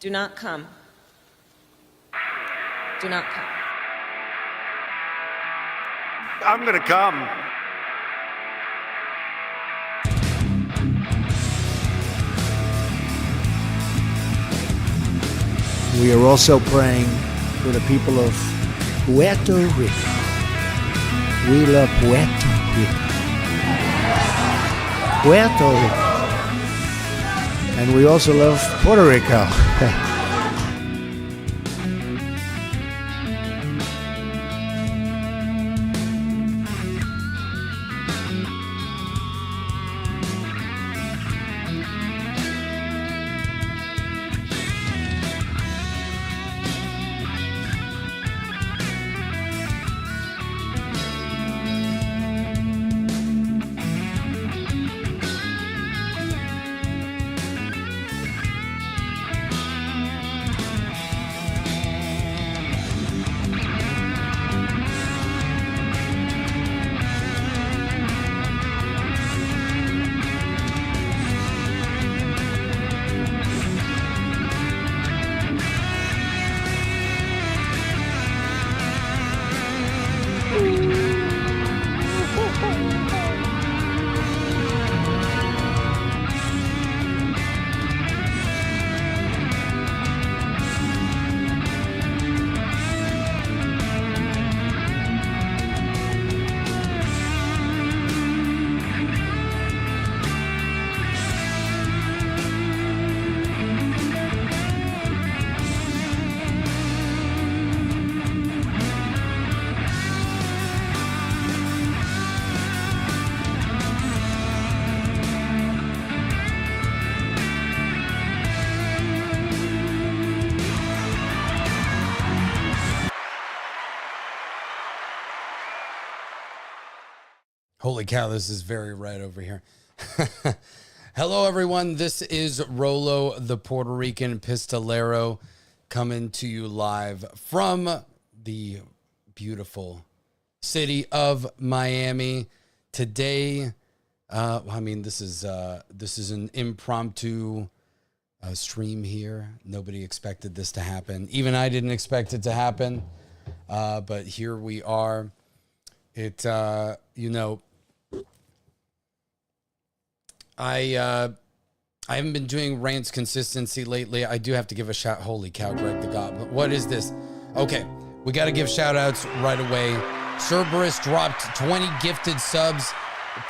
Do not come. Do not come. I'm gonna come. We are also praying for the people of Puerto Rico. We love Puerto Rico. Puerto Rico. And we also love Puerto Rico. Holy cow, this is very red over here. Hello, everyone. This is Rolo, the Puerto Rican pistolero, coming to you live from the beautiful city of Miami. Today, this is an impromptu stream here. Nobody expected this to happen. Even I didn't expect it to happen, but here we are. I haven't been doing rants consistency lately. I do have to give a shout. Holy cow, Greg the Goblin. What is this? Okay, we got to give shout outs right away. Cerberus dropped 20 gifted subs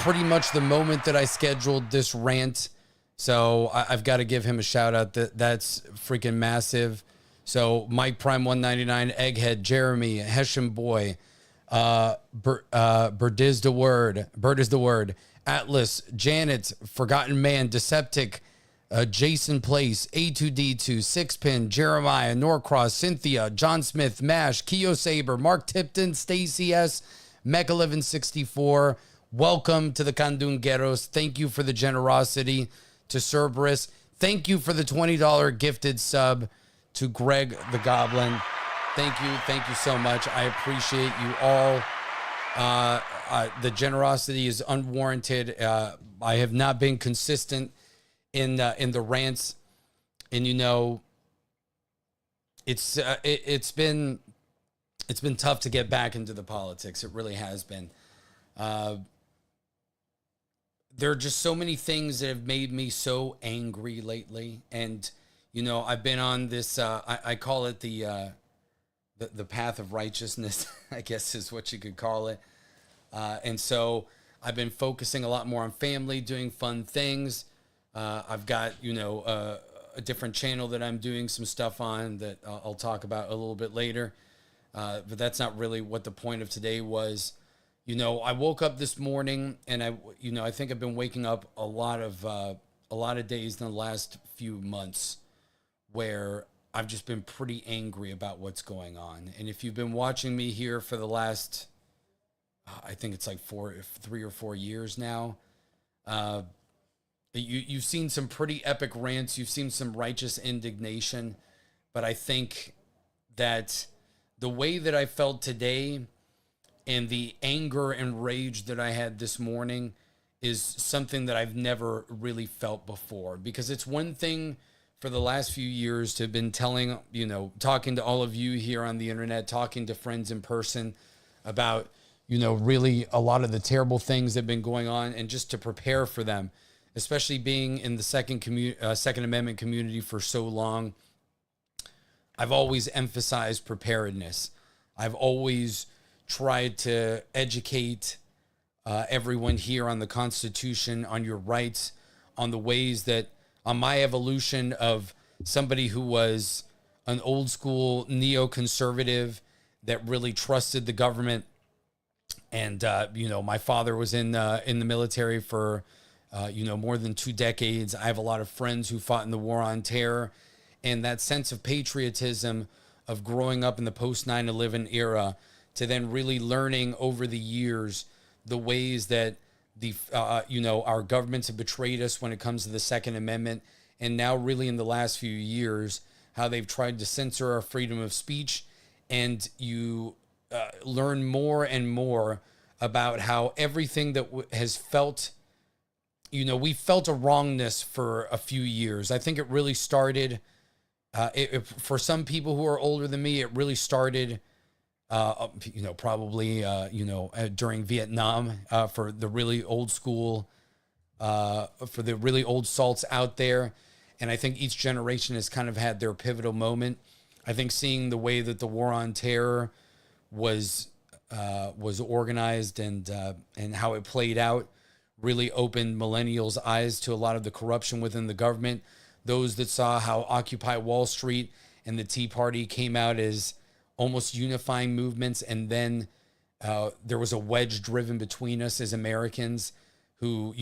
pretty much the moment that I scheduled this rant. So I've got to give him a shout out. That's freaking massive. So Mike Prime 199, Egghead, Jeremy, Hessian Boy, Bird is the word. Atlas, Janet, Forgotten Man, Deceptic, Jason Place, A2D2, Sixpin, Jeremiah, Norcross, Cynthia, John Smith, Mash, Keo Saber, Mark Tipton, Stacy S, Mech1164. Welcome to the Candungueros. Thank you for the generosity to Cerberus. Thank you for the $20 gifted sub to Greg the Goblin. Thank you so much. I appreciate you all. The generosity is unwarranted. I have not been consistent in the rants, and it's been tough to get back into the politics. It really has been. There are just so many things that have made me so angry lately, and I've been on this. I call it the path of righteousness, I guess is what you could call it. And so I've been focusing a lot more on family, doing fun things. I've got, a different channel that I'm doing some stuff on that I'll talk about a little bit later. But that's not really what the point of today was. I woke up this morning and I think I've been waking up a lot of days in the last few months where I've just been pretty angry about what's going on. And if you've been watching me here for the last, I think it's like 3 or 4 years now, you've seen some pretty epic rants. You've seen some righteous indignation. But I think that the way that I felt today and the anger and rage that I had this morning is something that I've never really felt before. Because it's one thing for the last few years to have been telling, talking to all of you here on the internet, talking to friends in person about, really a lot of the terrible things that have been going on, and just to prepare for them, especially being in the Second Amendment community for so long. I've always emphasized preparedness. I've always tried to educate everyone here on the Constitution, on your rights, on the ways that, on my evolution of somebody who was an old school neoconservative that really trusted the government. And, my father was in the military for, more than 2 decades. I have a lot of friends who fought in the war on terror, and that sense of patriotism of growing up in the post 9/11 era to then really learning over the years the ways that our governments have betrayed us when it comes to the Second Amendment. And now really in the last few years, how they've tried to censor our freedom of speech. And you learn more and more about how everything that has felt, we felt a wrongness for a few years. I think it really started, for some people who are older than me, it really started probably, during Vietnam, for the really old school, for the really old salts out there. And I think each generation has kind of had their pivotal moment. I think seeing the way that the war on terror was organized and how it played out really opened millennials' eyes to a lot of the corruption within the government. Those that saw how Occupy Wall Street and the Tea Party came out as almost unifying movements, and then there was a wedge driven between us as Americans who,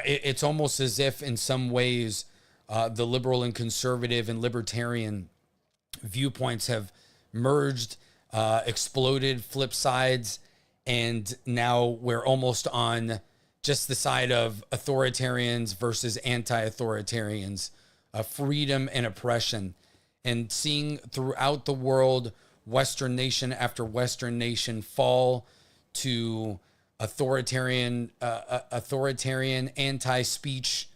it's almost as if in some ways the liberal and conservative and libertarian viewpoints have merged, exploded, flip sides, and now we're almost on just the side of authoritarians versus anti-authoritarians, freedom and oppression. And seeing throughout the world, Western nation after Western nation fall to authoritarian, anti-speech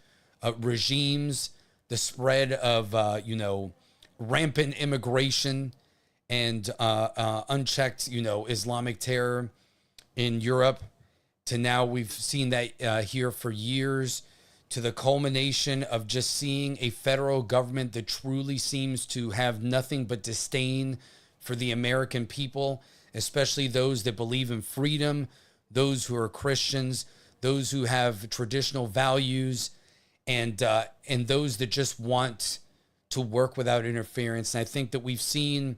regimes, the spread of, rampant immigration and unchecked, Islamic terror in Europe, to now we've seen that here for years, to the culmination of just seeing a federal government that truly seems to have nothing but disdain for the American people, especially those that believe in freedom, those who are Christians, those who have traditional values, and those that just want to work without interference. And I think that we've seen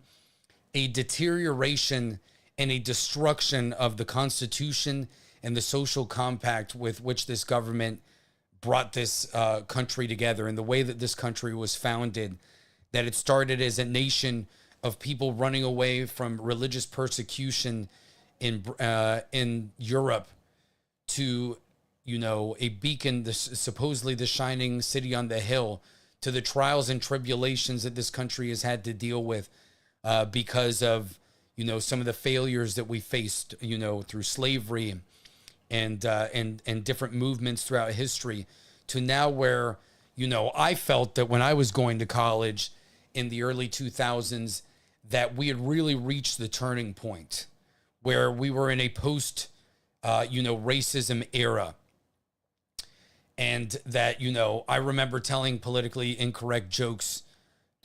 a deterioration and a destruction of the Constitution and the social compact with which this government brought this country together, and the way that this country was founded, that it started as a nation of people running away from religious persecution in Europe to, a beacon, supposedly the shining city on the hill, to the trials and tribulations that this country has had to deal with because of, some of the failures that we faced, through slavery and different movements throughout history, to now where, I felt that when I was going to college in the early 2000s, that we had really reached the turning point where we were in a post, racism era. And that, I remember telling politically incorrect jokes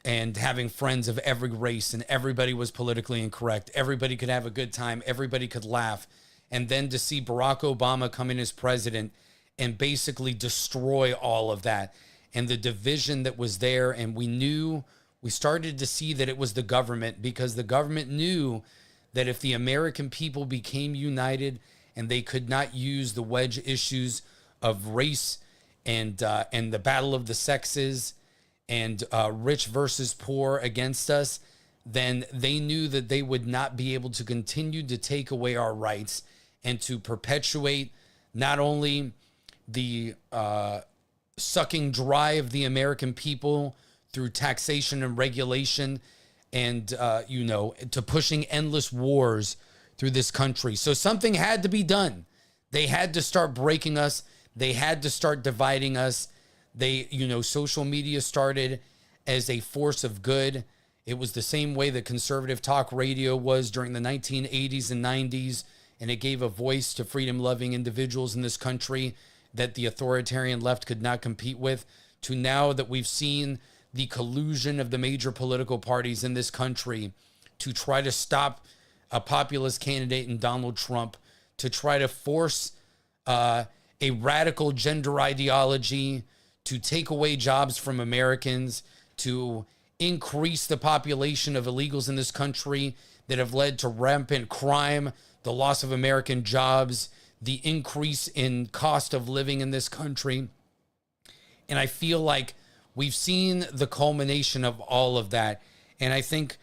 and having friends of every race, and everybody was politically incorrect. Everybody could have a good time. Everybody could laugh. And then to see Barack Obama come in as president and basically destroy all of that and the division that was there. And we started to see that it was the government, because the government knew that if the American people became united and they could not use the wedge issues of race and the battle of the sexes and rich versus poor against us, then they knew that they would not be able to continue to take away our rights and to perpetuate not only the sucking dry of the American people through taxation and regulation and, to pushing endless wars through this country. So something had to be done. They had to start breaking us. They had to start dividing us. Social media started as a force of good. It was the same way that conservative talk radio was during the 1980s and 90s, and it gave a voice to freedom-loving individuals in this country that the authoritarian left could not compete with, to now that we've seen the collusion of the major political parties in this country to try to stop a populist candidate in Donald Trump, to try to force a radical gender ideology, to take away jobs from Americans, to increase the population of illegals in this country that have led to rampant crime, the loss of American jobs, the increase in cost of living in this country. And I feel like we've seen the culmination of all of that. And I think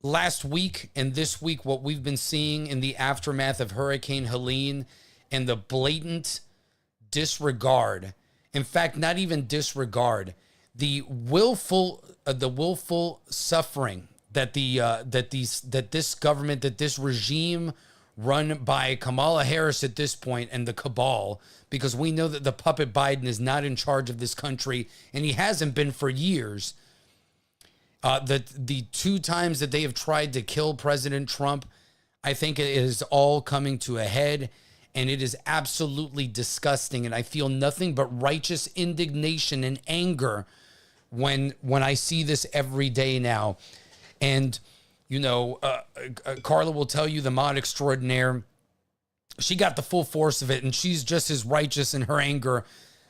last week and this week, what we've been seeing in the aftermath of Hurricane Helene and the blatant disregard, in fact, not even disregard, the willful suffering that this government, that this regime run by Kamala Harris at this point and the cabal, because we know that the puppet Biden is not in charge of this country, and he hasn't been for years. The two times that they have tried to kill President Trump, I think it is all coming to a head, and it is absolutely disgusting. And I feel nothing but righteous indignation and anger when I see this every day now. And Carla will tell you, the mod extraordinaire, she got the full force of it, and she's just as righteous in her anger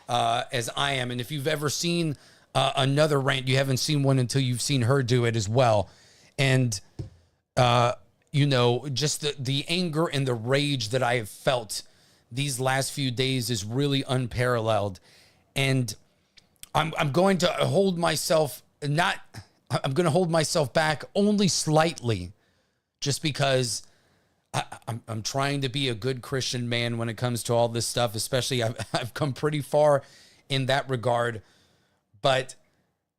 as I am. And if you've ever seen another rant, you haven't seen one until you've seen her do it as well. And just the anger and the rage that I have felt these last few days is really unparalleled. And I'm going to hold myself back only slightly, just because I'm trying to be a good Christian man when it comes to all this stuff. Especially, I've come pretty far in that regard, but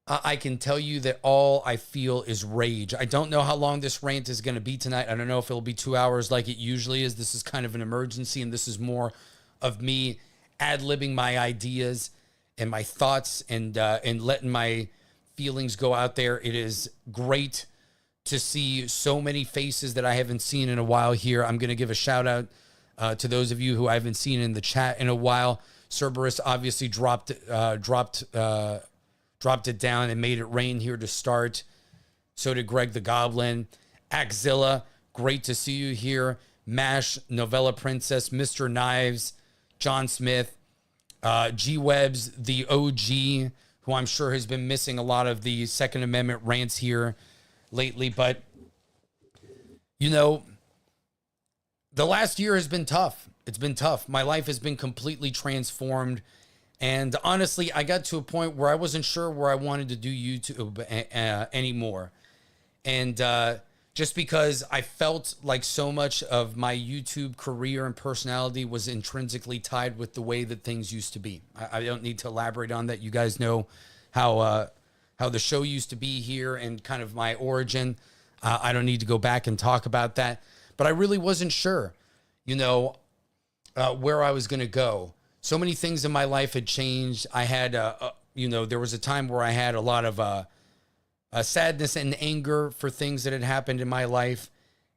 I can tell you that all I feel is rage. I don't know how long this rant is going to be tonight. I don't know if it'll be 2 hours like it usually is. This is kind of an emergency, and this is more of me ad-libbing my ideas and my thoughts and letting my feelings go out there. It is great to see so many faces that I haven't seen in a while here. I'm going to give a shout out to those of you who I haven't seen in the chat in a while. Cerberus obviously dropped it down and made it rain here to start. So did Greg the Goblin. Axzilla, great to see you here. Mash, Novella Princess, Mr. Knives, John Smith, G-Webs, the OG, who I'm sure has been missing a lot of the Second Amendment rants here lately. But, the last year has been tough. It's been tough. My life has been completely transformed. And honestly, I got to a point where I wasn't sure where I wanted to do YouTube anymore. And just because I felt like so much of my YouTube career and personality was intrinsically tied with the way that things used to be. I don't need to elaborate on that. You guys know how the show used to be here and kind of my origin. I don't need to go back and talk about that. But I really wasn't sure, where I was going to go. So many things in my life had changed. I had, there was a time where I had a lot of sadness and anger for things that had happened in my life.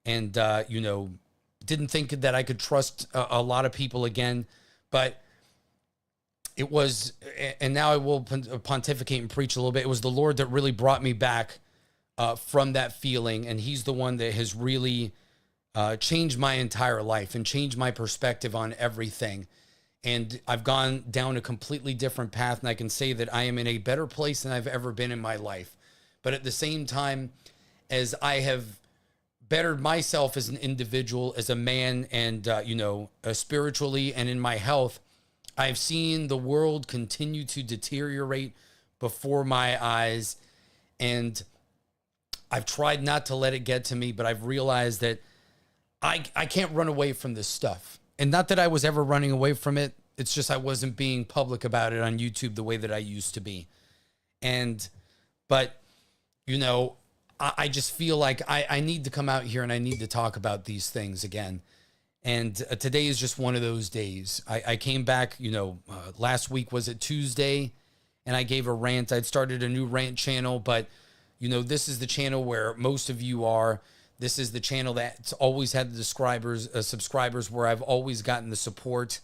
And, didn't think that I could trust a lot of people again. But it was, and now I will pontificate and preach a little bit. It was the Lord that really brought me back from that feeling. And he's the one that has really changed my entire life and changed my perspective on everything. And I've gone down a completely different path, and I can say that I am in a better place than I've ever been in my life. But at the same time, as I have bettered myself as an individual, as a man, and, spiritually and in my health, I've seen the world continue to deteriorate before my eyes. And I've tried not to let it get to me, but I've realized that I can't run away from this stuff. And not that I was ever running away from it. It's just I wasn't being public about it on YouTube the way that I used to be. But, I just feel like I need to come out here and I need to talk about these things again. And today is just one of those days. I came back, last week was it Tuesday, and I gave a rant. I'd started a new rant channel, but this is the channel where most of you are. This is the channel that's always had the subscribers where I've always gotten the support.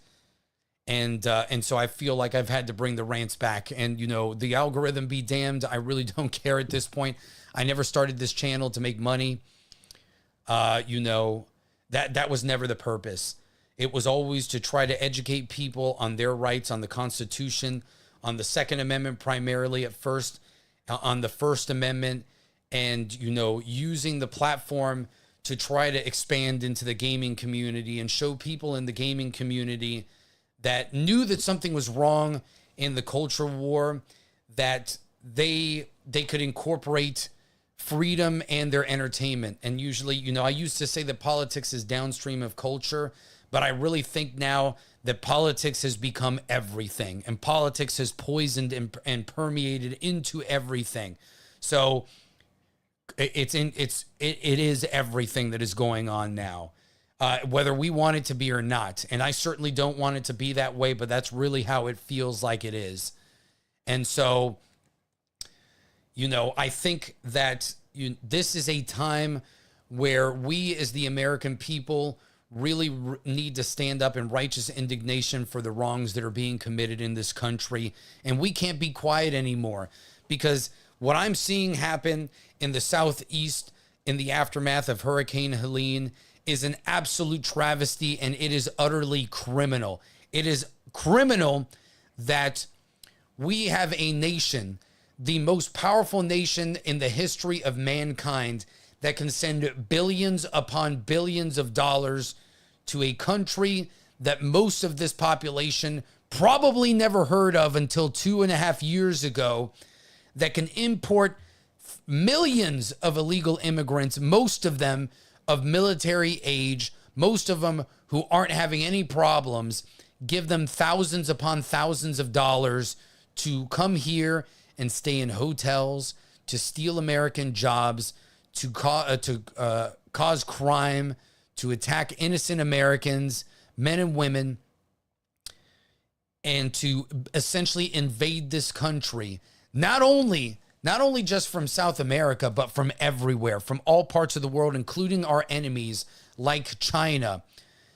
And so I feel like I've had to bring the rants back. And, the algorithm be damned. I really don't care at this point. I never started this channel to make money. That was never the purpose. It was always to try to educate people on their rights, on the Constitution, on the Second Amendment primarily at first, on the First Amendment, and, using the platform to try to expand into the gaming community and show people in the gaming community that knew that something was wrong in the culture war, that they could incorporate freedom and their entertainment. And usually, I used to say that politics is downstream of culture, but I really think now that politics has become everything, and politics has poisoned and permeated into everything. So it is everything that is going on now, whether we want it to be or not. And I certainly don't want it to be that way, but that's really how it feels like it is. And so, I think that this is a time where we as the American people really need to stand up in righteous indignation for the wrongs that are being committed in this country. And we can't be quiet anymore, because what I'm seeing happen in the Southeast in the aftermath of Hurricane Helene is an absolute travesty, and it is utterly criminal. It is criminal that we have a nation, the most powerful nation in the history of mankind, that can send billions upon billions of dollars to a country that most of this population probably never heard of until 2.5 years ago, that can import millions of illegal immigrants, most of them of military age, most of them who aren't having any problems, give them thousands upon thousands of dollars to come here and stay in hotels, to steal American jobs, to cause crime, to attack innocent Americans, men and women, and to essentially invade this country, not only just from South America, but from everywhere, from all parts of the world, including our enemies like China,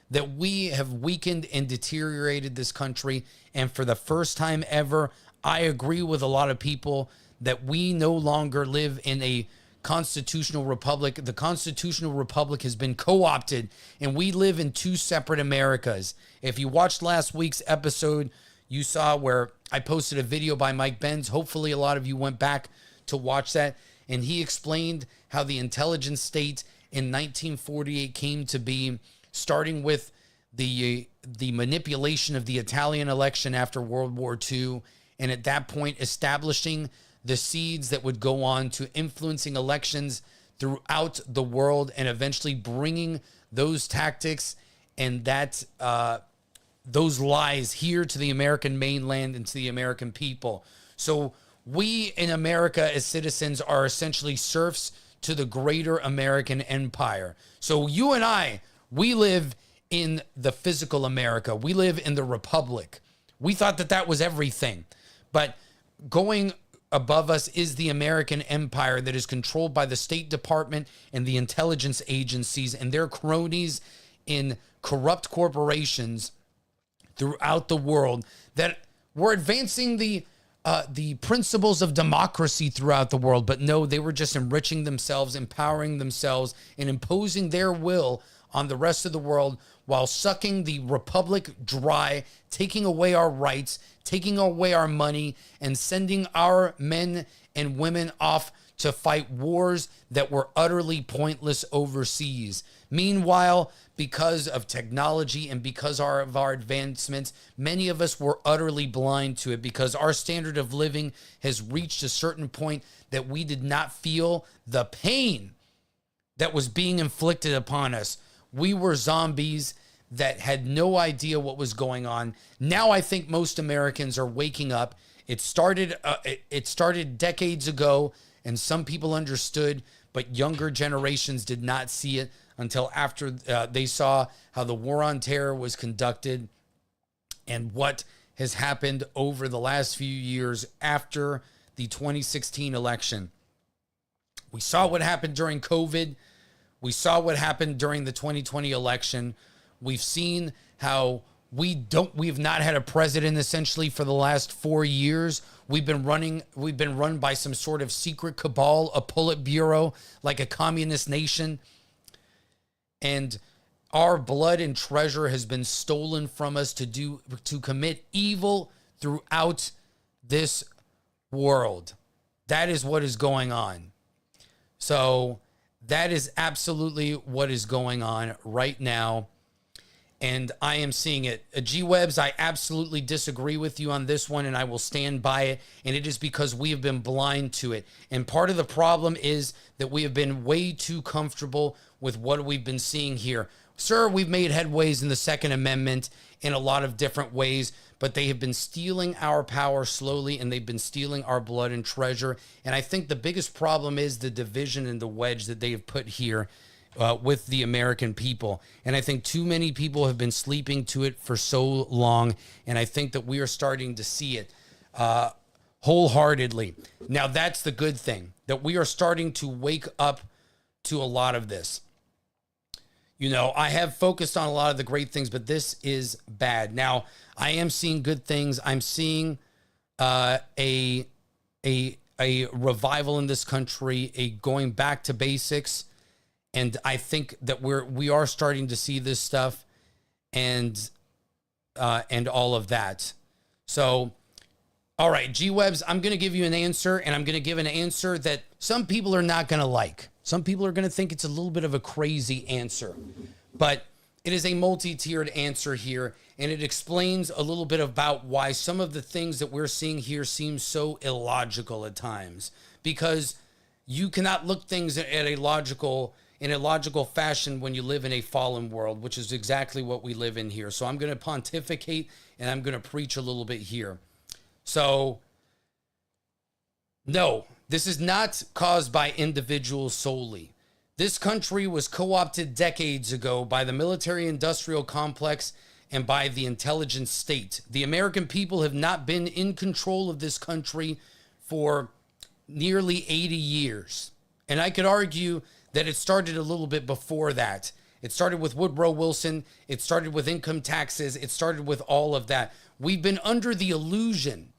that we have weakened and deteriorated this country. And for the first time ever, I agree with a lot of people that we no longer live in a constitutional republic. The constitutional republic has been co-opted, and we live in two separate Americas. If you watched last week's episode, you saw where I posted a video by Mike Benz. Hopefully a lot of you went back to watch that, and he explained how the intelligence state in 1948 came to be, starting with the manipulation of the Italian election after World War II, and at that point establishing the seeds that would go on to influencing elections throughout the world, and eventually bringing those tactics and those lies here to the American mainland and to the American people. So we in America as citizens are essentially serfs to the greater American empire. So you and I, we live in the physical America. We live in the republic. We thought that that was everything. But going above us is the American empire that is controlled by the State Department and the intelligence agencies and their cronies in corrupt corporations throughout the world that were advancing the principles of democracy throughout the world. But no, they were just enriching themselves, empowering themselves, and imposing their will on the rest of the world, while sucking the republic dry, taking away our rights, taking away our money, and sending our men and women off to fight wars that were utterly pointless overseas. Meanwhile, because of technology and because of our advancements, many of us were utterly blind to it, because our standard of living has reached a certain point that we did not feel the pain that was being inflicted upon us. We were zombies that had no idea what was going on. Now I think most Americans are waking up. It started decades ago, and some people understood, but younger generations did not see it until after they saw how the war on terror was conducted and what has happened over the last few years after the 2016 election. We saw what happened during COVID. We saw what happened during the 2020 election. We've seen how we've not had a president essentially for the last 4 years. We've been run by some sort of secret cabal, a Politburo, like a communist nation. And our blood and treasure has been stolen from us to commit evil throughout this world. That is what is going on. So that is absolutely what is going on right now. And I am seeing it. G-Webs, I absolutely disagree with you on this one, and I will stand by it. And it is because we have been blind to it. And part of the problem is that we have been way too comfortable with what we've been seeing here. Sir, we've made headways in the Second Amendment in a lot of different ways, but they have been stealing our power slowly, and they've been stealing our blood and treasure. And I think the biggest problem is the division and the wedge that they have put here with the American people. And I think too many people have been sleeping to it for so long, and I think that we are starting to see it wholeheartedly. Now, that's the good thing, that we are starting to wake up to a lot of this. You know, I have focused on a lot of the great things, but this is bad. Now, I am seeing good things. I'm seeing a revival in this country, a going back to basics. And I think that we are starting to see this stuff and all of that. So, all right, G-Webs, I'm going to give you an answer, and I'm going to give an answer that some people are not going to like. Some people are going to think it's a little bit of a crazy answer, but it is a multi-tiered answer here, and it explains a little bit about why some of the things that we're seeing here seem so illogical at times, because you cannot look things in a logical fashion when you live in a fallen world, which is exactly what we live in here. So I'm going to pontificate, and I'm going to preach a little bit here. So, no, this is not caused by individuals solely. This country was co-opted decades ago by the military-industrial complex and by the intelligence state. The American people have not been in control of this country for nearly 80 years. And I could argue that it started a little bit before that. It started with Woodrow Wilson. It started with income taxes. It started with all of that. We've been under the illusion,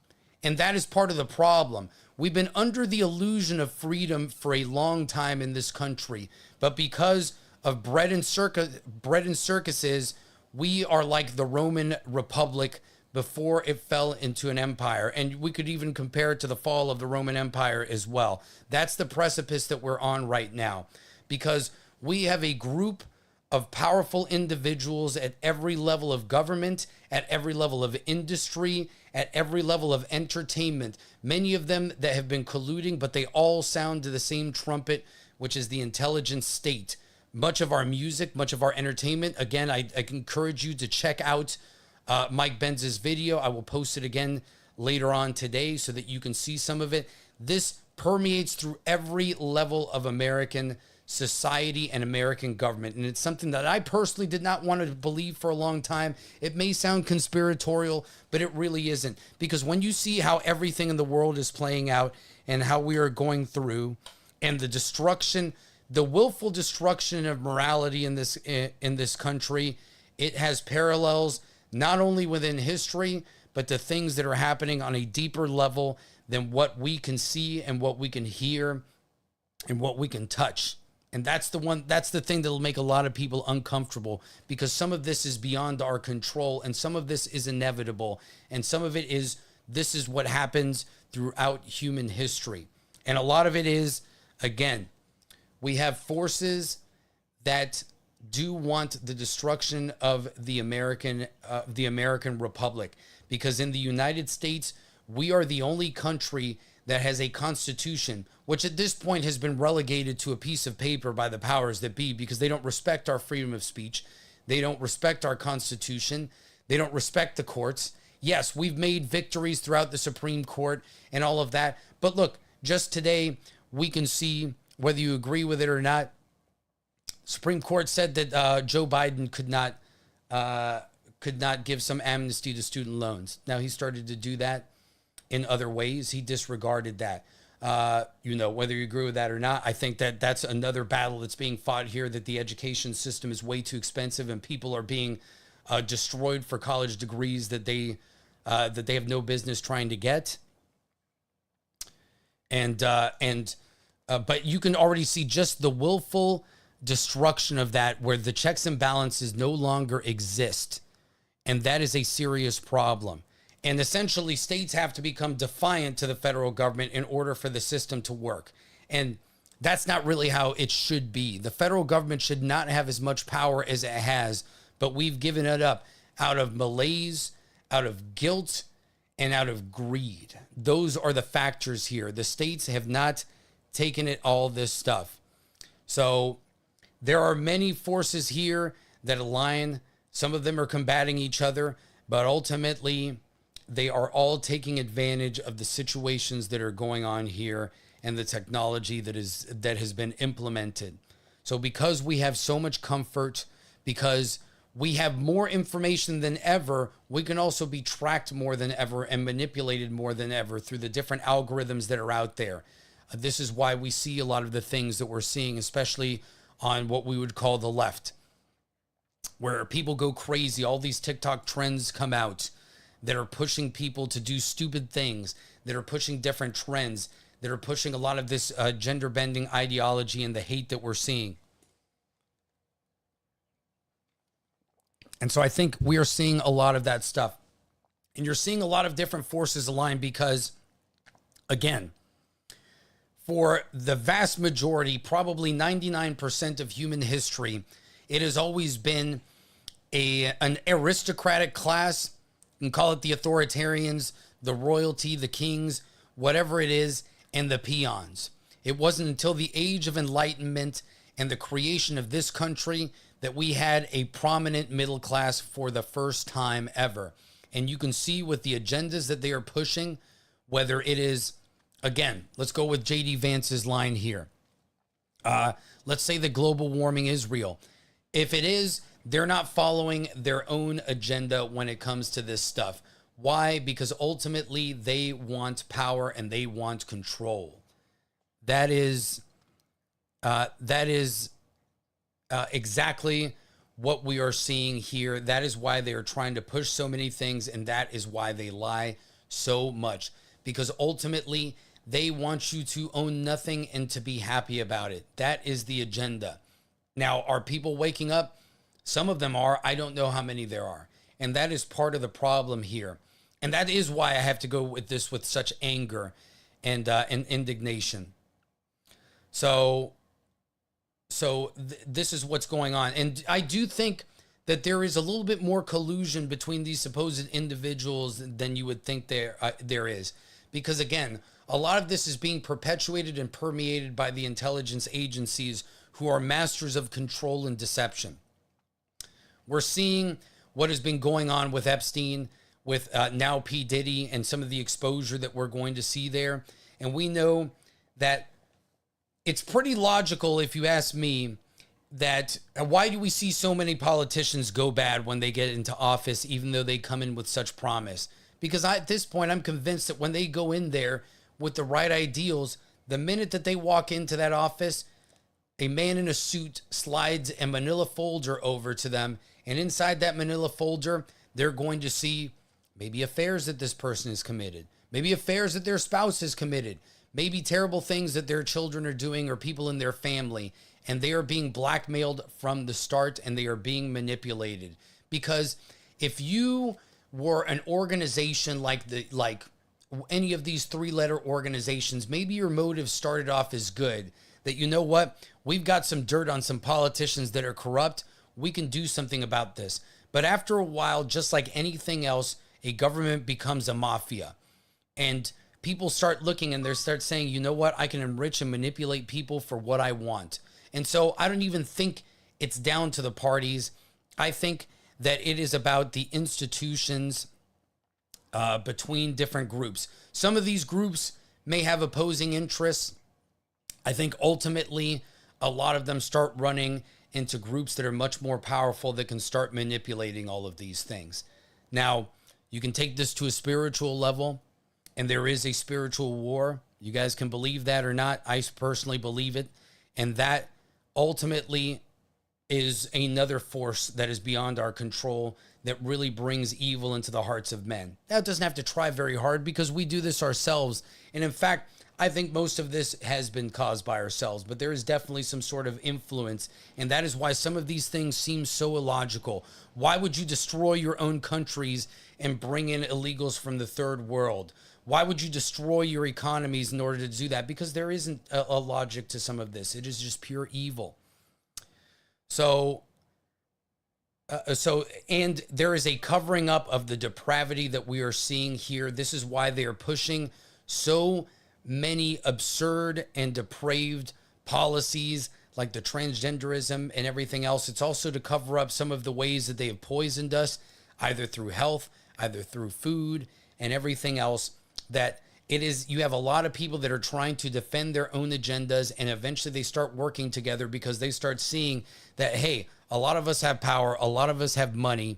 and that is part of the problem. We've been under the illusion of freedom for a long time in this country. But because of bread and circuses, we are like the Roman Republic before it fell into an empire. And we could even compare it to the fall of the Roman Empire as well. That's the precipice that we're on right now, because we have a group of powerful individuals at every level of government, at every level of industry, at every level of entertainment. Many of them that have been colluding, but they all sound to the same trumpet, which is the intelligence state. Much of our music, much of our entertainment. Again, I encourage you to check out Mike Benz's video. I will post it again later on today so that you can see some of it. This permeates through every level of American society and American government. And it's something that I personally did not want to believe for a long time. It may sound conspiratorial, but it really isn't. Because when you see how everything in the world is playing out and how we are going through, and the destruction, the willful destruction of morality in this country, it has parallels not only within history, but to things that are happening on a deeper level than what we can see and what we can hear and what we can touch. And that's the thing that'll make a lot of people uncomfortable, because some of this is beyond our control, and some of this is inevitable, and some of it is, this is what happens throughout human history. And a lot of it is, again, we have forces that do want the destruction of the American Republic, because in the United States, we are the only country that has a constitution, which at this point has been relegated to a piece of paper by the powers that be, because they don't respect our freedom of speech. They don't respect our constitution. They don't respect the courts. Yes, we've made victories throughout the Supreme Court and all of that. But look, just today, we can see, whether you agree with it or not, Supreme Court said that Joe Biden could not give some amnesty to student loans. Now he started to do that in other ways. He disregarded that. Whether you agree with that or not, I think that that's another battle that's being fought here, that the education system is way too expensive and people are being destroyed for college degrees that they have no business trying to get. But you can already see just the willful destruction of that, where the checks and balances no longer exist. And that is a serious problem. And essentially, states have to become defiant to the federal government in order for the system to work. And that's not really how it should be. The federal government should not have as much power as it has, but we've given it up out of malaise, out of guilt, and out of greed. Those are the factors here. The states have not taken it, all this stuff. So there are many forces here that align. Some of them are combating each other, but ultimately they are all taking advantage of the situations that are going on here and the technology that has been implemented. So because we have so much comfort, because we have more information than ever, we can also be tracked more than ever and manipulated more than ever through the different algorithms that are out there. This is why we see a lot of the things that we're seeing, especially on what we would call the left, where people go crazy. All these TikTok trends come out that are pushing people to do stupid things, that are pushing different trends, that are pushing a lot of this gender bending ideology and the hate that we're seeing. And so I think we are seeing a lot of that stuff. And you're seeing a lot of different forces align because, again, for the vast majority, probably 99% of human history, it has always been an aristocratic class. You can call it the authoritarians, the royalty, the kings, whatever it is, and the peons. It wasn't until the age of enlightenment and the creation of this country that we had a prominent middle class for the first time ever. And you can see with the agendas that they are pushing, whether it is, again, let's go with J.D. Vance's line here. Let's say that global warming is real. If it is, they're not following their own agenda when it comes to this stuff. Why? Because ultimately they want power and they want control. That is exactly what we are seeing here. That is why they are trying to push so many things, and that is why they lie so much. Because ultimately, they want you to own nothing and to be happy about it. That is the agenda. Now, are people waking up? Some of them are. I don't know how many there are. And that is part of the problem here. And that is why I have to go with this with such anger and indignation. So this is what's going on. And I do think that there is a little bit more collusion between these supposed individuals than you would think there is. Because again, a lot of this is being perpetuated and permeated by the intelligence agencies who are masters of control and deception. We're seeing what has been going on with Epstein, with now P. Diddy, and some of the exposure that we're going to see there. And we know that it's pretty logical, if you ask me, that why do we see so many politicians go bad when they get into office, even though they come in with such promise? Because at this point, I'm convinced that when they go in there with the right ideals, the minute that they walk into that office, a man in a suit slides a manila folder over to them. And inside that manila folder, they're going to see maybe affairs that this person has committed, maybe affairs that their spouse has committed, maybe terrible things that their children are doing or people in their family. And they are being blackmailed from the start, and they are being manipulated. Because if you were an organization like any of these three-letter organizations, maybe your motive started off as good, that you know what, we've got some dirt on some politicians that are corrupt, we can do something about this. But after a while, just like anything else, a government becomes a mafia. And people start looking and they start saying, you know what, I can enrich and manipulate people for what I want. And so I don't even think it's down to the parties. I think that it is about the institutions between different groups. Some of these groups may have opposing interests. I think ultimately a lot of them start running into groups that are much more powerful that can start manipulating all of these things. Now, you can take this to a spiritual level, and there is a spiritual war. You guys can believe that or not. I personally believe it. And that ultimately is another force that is beyond our control that really brings evil into the hearts of men. Now, it doesn't have to try very hard because we do this ourselves. And in fact, I think most of this has been caused by ourselves, but there is definitely some sort of influence. And that is why some of these things seem so illogical. Why would you destroy your own countries and bring in illegals from the third world? Why would you destroy your economies in order to do that? Because there isn't a logic to some of this. It is just pure evil. And there is a covering up of the depravity that we are seeing here. This is why they are pushing so many absurd and depraved policies like the transgenderism and everything else. It's also to cover up some of the ways that they have poisoned us, either through health, either through food and everything else. That it is, you have a lot of people that are trying to defend their own agendas, and eventually they start working together because they start seeing that, hey, a lot of us have power, a lot of us have money,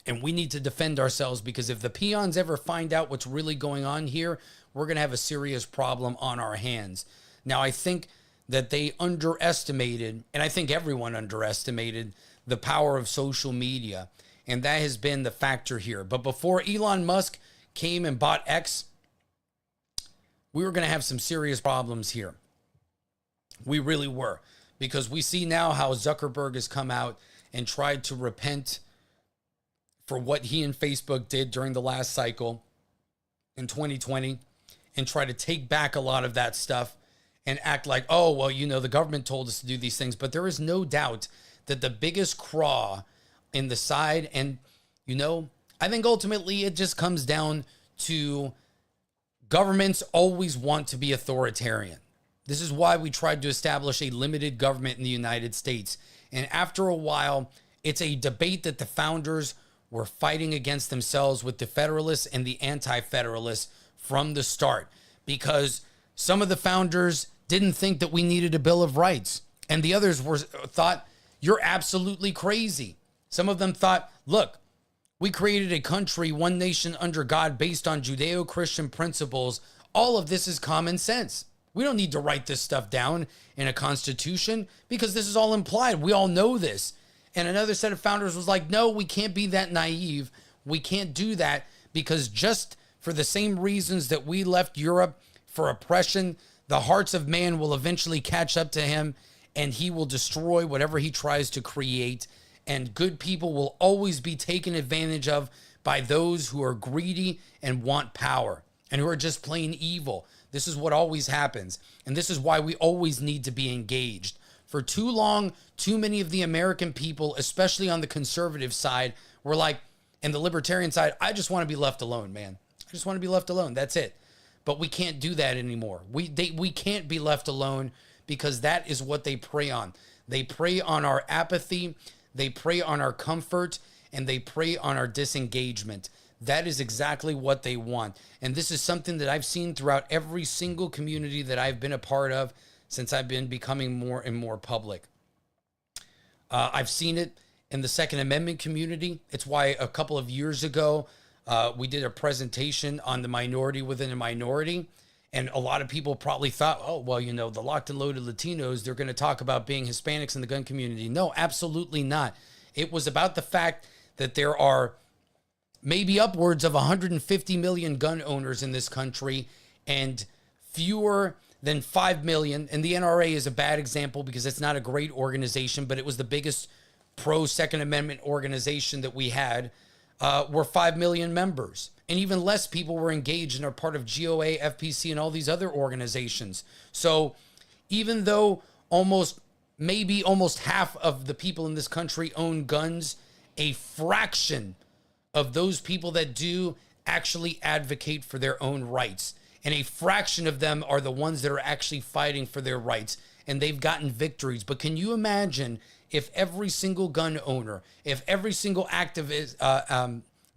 and we need to defend ourselves, because if the peons ever find out what's really going on here, we're going to have a serious problem on our hands. Now, I think that they underestimated, and I think everyone underestimated, the power of social media, and that has been the factor here. But before Elon Musk came and bought X, we were going to have some serious problems here. We really were, because we see now how Zuckerberg has come out and tried to repent for what he and Facebook did during the last cycle in 2020 and try to take back a lot of that stuff and act like, oh, well, you know, the government told us to do these things. But there is no doubt that the biggest craw in the side, and, you know, I think ultimately it just comes down to governments always want to be authoritarian. This is why we tried to establish a limited government in the United States. And after a while, it's a debate that the founders were fighting against themselves with the Federalists and the Anti-Federalists from the start, because some of the founders didn't think that we needed a Bill of Rights, and the others thought, you're absolutely crazy. Some of them thought, look, we created a country, one nation under God, based on Judeo-Christian principles. All of this is common sense. We don't need to write this stuff down in a constitution because this is all implied. We all know this. And another set of founders was like, no, we can't be that naive. We can't do that, because just for the same reasons that we left Europe for oppression, the hearts of man will eventually catch up to him, and he will destroy whatever he tries to create. And good people will always be taken advantage of by those who are greedy and want power and who are just plain evil. This is what always happens. And this is why we always need to be engaged. For too long, too many of the American people, especially on the conservative side, were like, and the libertarian side, I just want to be left alone, man. I just want to be left alone. That's it. But we can't do that anymore. We can't be left alone, because that is what they prey on. They prey on our apathy. They prey on our comfort, and they prey on our disengagement. That is exactly what they want. And this is something that I've seen throughout every single community that I've been a part of since I've been becoming more and more public. I've seen it in the Second Amendment community. It's why a couple of years ago, we did a presentation on the minority within a minority. And a lot of people probably thought, oh, well, you know, the locked and loaded Latinos, they're going to talk about being Hispanics in the gun community. No, absolutely not. It was about the fact that there are maybe upwards of 150 million gun owners in this country, and fewer than 5 million. And the NRA is a bad example because it's not a great organization, but it was the biggest pro-Second Amendment organization that we had, were 5 million members. And even less people were engaged and are part of GOA, FPC, and all these other organizations. So even though almost half of the people in this country own guns, a fraction of those people that do actually advocate for their own rights. And a fraction of them are the ones that are actually fighting for their rights. And they've gotten victories. But can you imagine if every single gun owner, if every single activist,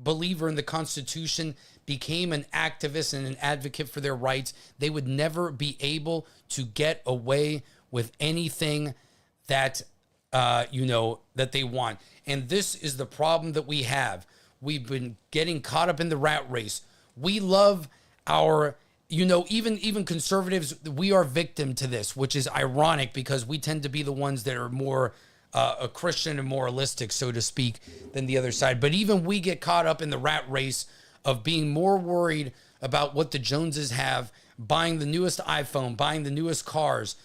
believer in the Constitution became an activist and an advocate for their rights, they would never be able to get away with anything that that they want. And this is the problem that we have. We've been getting caught up in the rat race. We love our, even conservatives, we are victim to this, which is ironic because we tend to be the ones that are more a Christian and moralistic, so to speak, than the other side. But even we get caught up in the rat race of being more worried about what the Joneses have, buying the newest iPhone, buying the newest cars,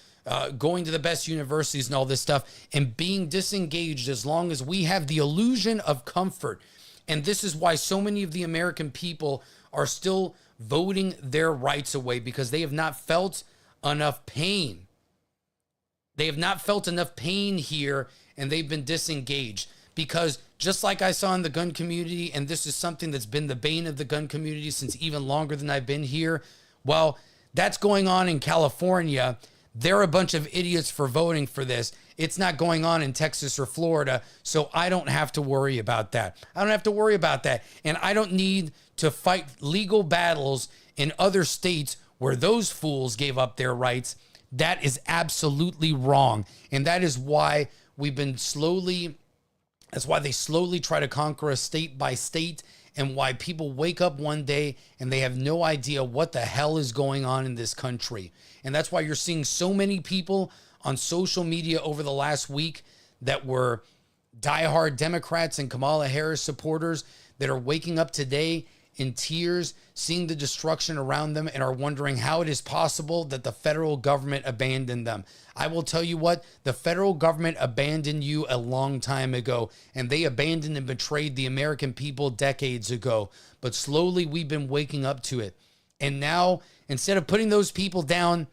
going to the best universities and all this stuff, and being disengaged as long as we have the illusion of comfort. And this is why so many of the American people are still voting their rights away, because they have not felt enough pain. They have not felt enough pain here, and they've been disengaged. Because just like I saw in the gun community, and this is something that's been the bane of the gun community since even longer than I've been here, well, that's going on in California. They're a bunch of idiots for voting for this. It's not going on in Texas or Florida, so I don't have to worry about that. I don't have to worry about that. And I don't need to fight legal battles in other states where those fools gave up their rights. That is absolutely wrong. And that is why they slowly try to conquer us state by state, and why people wake up one day and they have no idea what the hell is going on in this country. And that's why you're seeing so many people on social media over the last week that were diehard Democrats and Kamala Harris supporters that are waking up today in tears, seeing the destruction around them, and are wondering how it is possible that the federal government abandoned them. I will tell you what, the federal government abandoned you a long time ago, and they abandoned and betrayed the American people decades ago. But slowly we've been waking up to it. And now, instead of putting those people down,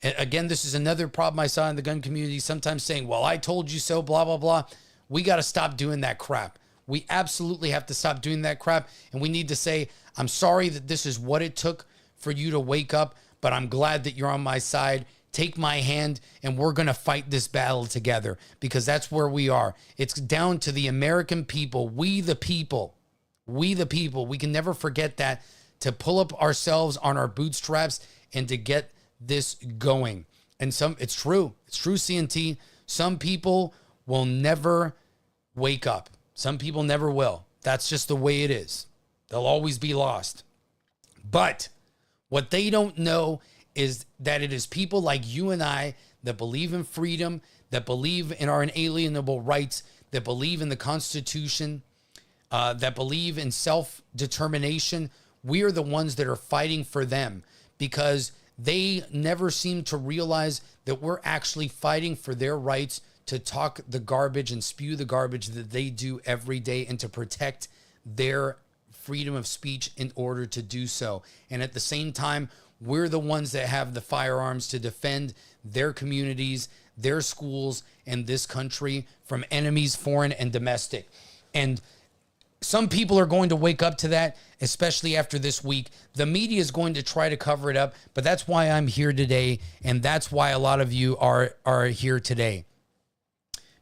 again, this is another problem I saw in the gun community, sometimes saying, well, I told you so, blah, blah, blah. We got to stop doing that crap. We absolutely have to stop doing that crap. And we need to say, I'm sorry that this is what it took for you to wake up, but I'm glad that you're on my side. Take my hand and we're going to fight this battle together, because that's where we are. It's down to the American people. We the people. We the people. We can never forget that, to pull up ourselves on our bootstraps and to get this going. And it's true. It's true, CNT. Some people will never wake up. Some people never will. That's just the way it is. They'll always be lost. But what they don't know is that it is people like you and I that believe in freedom, that believe in our inalienable rights, that believe in the Constitution, that believe in self-determination. We are the ones that are fighting for them, because they never seem to realize that we're actually fighting for their rights to talk the garbage and spew the garbage that they do every day, and to protect their freedom of speech in order to do so. And at the same time, we're the ones that have the firearms to defend their communities, their schools, and this country from enemies, foreign and domestic. And some people are going to wake up to that, especially after this week. The media is going to try to cover it up, but that's why I'm here today, and that's why a lot of you are here today.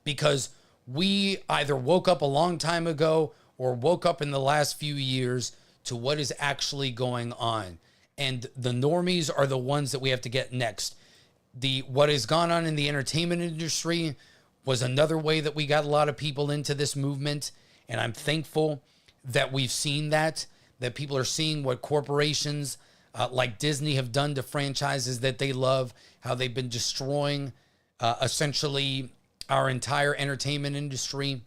Because we either woke up a long time ago or woke up in the last few years to what is actually going on. And the normies are the ones that we have to get next. What has gone on in the entertainment industry was another way that we got a lot of people into this movement. And I'm thankful that we've seen that people are seeing what corporations like Disney have done to franchises that they love, how they've been destroying essentially our entire entertainment industry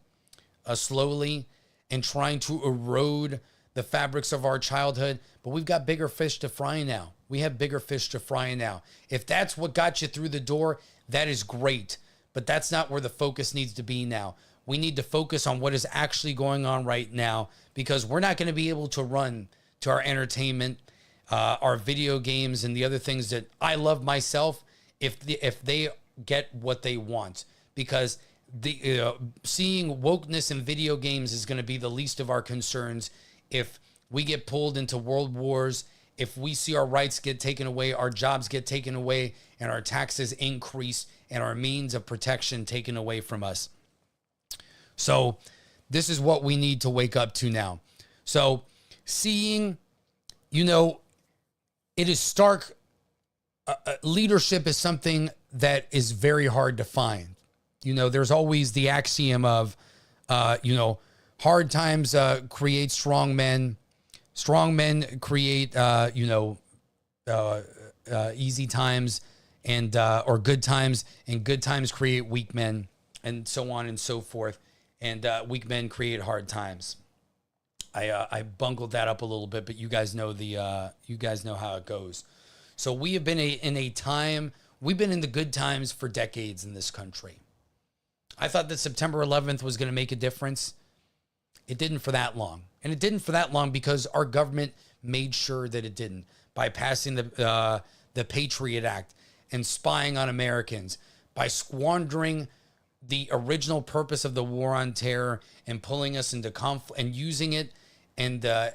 slowly, and trying to erode the fabrics of our childhood. But we've got bigger fish to fry now. We have bigger fish to fry now. If that's what got you through the door, that is great. But that's not where the focus needs to be now. We need to focus on what is actually going on right now, because we're not going to be able to run to our entertainment, our video games, and the other things that I love myself if they get what they want. Because seeing wokeness in video games is going to be the least of our concerns. If we get pulled into world wars, if we see our rights get taken away, our jobs get taken away, and our taxes increase, and our means of protection taken away from us. So this is what we need to wake up to now. So seeing, it is stark. Leadership is something that is very hard to find. You know, there's always the axiom of, you know, hard times create strong men. Strong men create, you know, easy times and or good times, and good times create weak men, and so on and so forth. And weak men create hard times. I bungled that up a little bit, but you guys know you guys know how it goes. So we have been in a time. We've been in the good times for decades in this country. I thought that September 11th was going to make a difference. It didn't for that long. And it didn't for that long because our government made sure that it didn't by passing the Patriot Act and spying on Americans, by squandering the original purpose of the war on terror and pulling us into conflict and using it, and the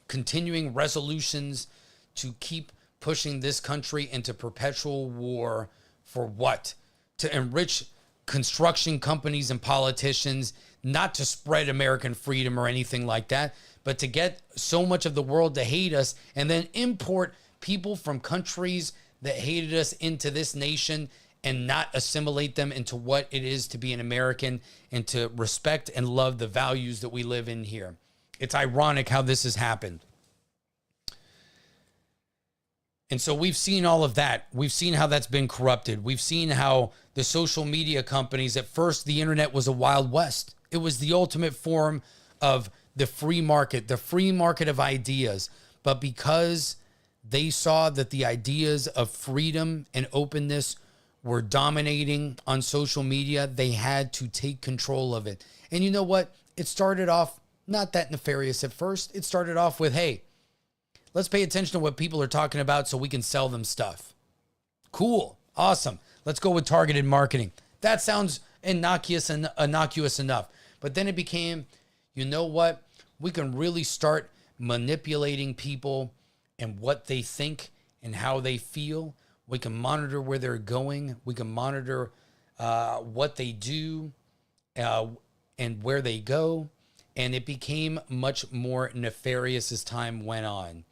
continuing resolutions to keep pushing this country into perpetual war. For what? To enrich construction companies and politicians, not to spread American freedom or anything like that, but to get so much of the world to hate us and then import people from countries that hated us into this nation and not assimilate them into what it is to be an American and to respect and love the values that we live in here. It's ironic how this has happened. And so we've seen all of that. We've seen how that's been corrupted. We've seen how the social media companies, at first, the internet was a Wild West. It was the ultimate form of the free market of ideas. But because they saw that the ideas of freedom and openness were dominating on social media, they had to take control of it. And you know what? It started off not that nefarious at first. It started off with, hey, let's pay attention to what people are talking about so we can sell them stuff. Cool. Awesome. Let's go with targeted marketing. That sounds innocuous enough. But then it became, you know what? We can really start manipulating people and what they think and how they feel. We can monitor where they're going. We can monitor what they do and where they go. And it became much more nefarious as time went on.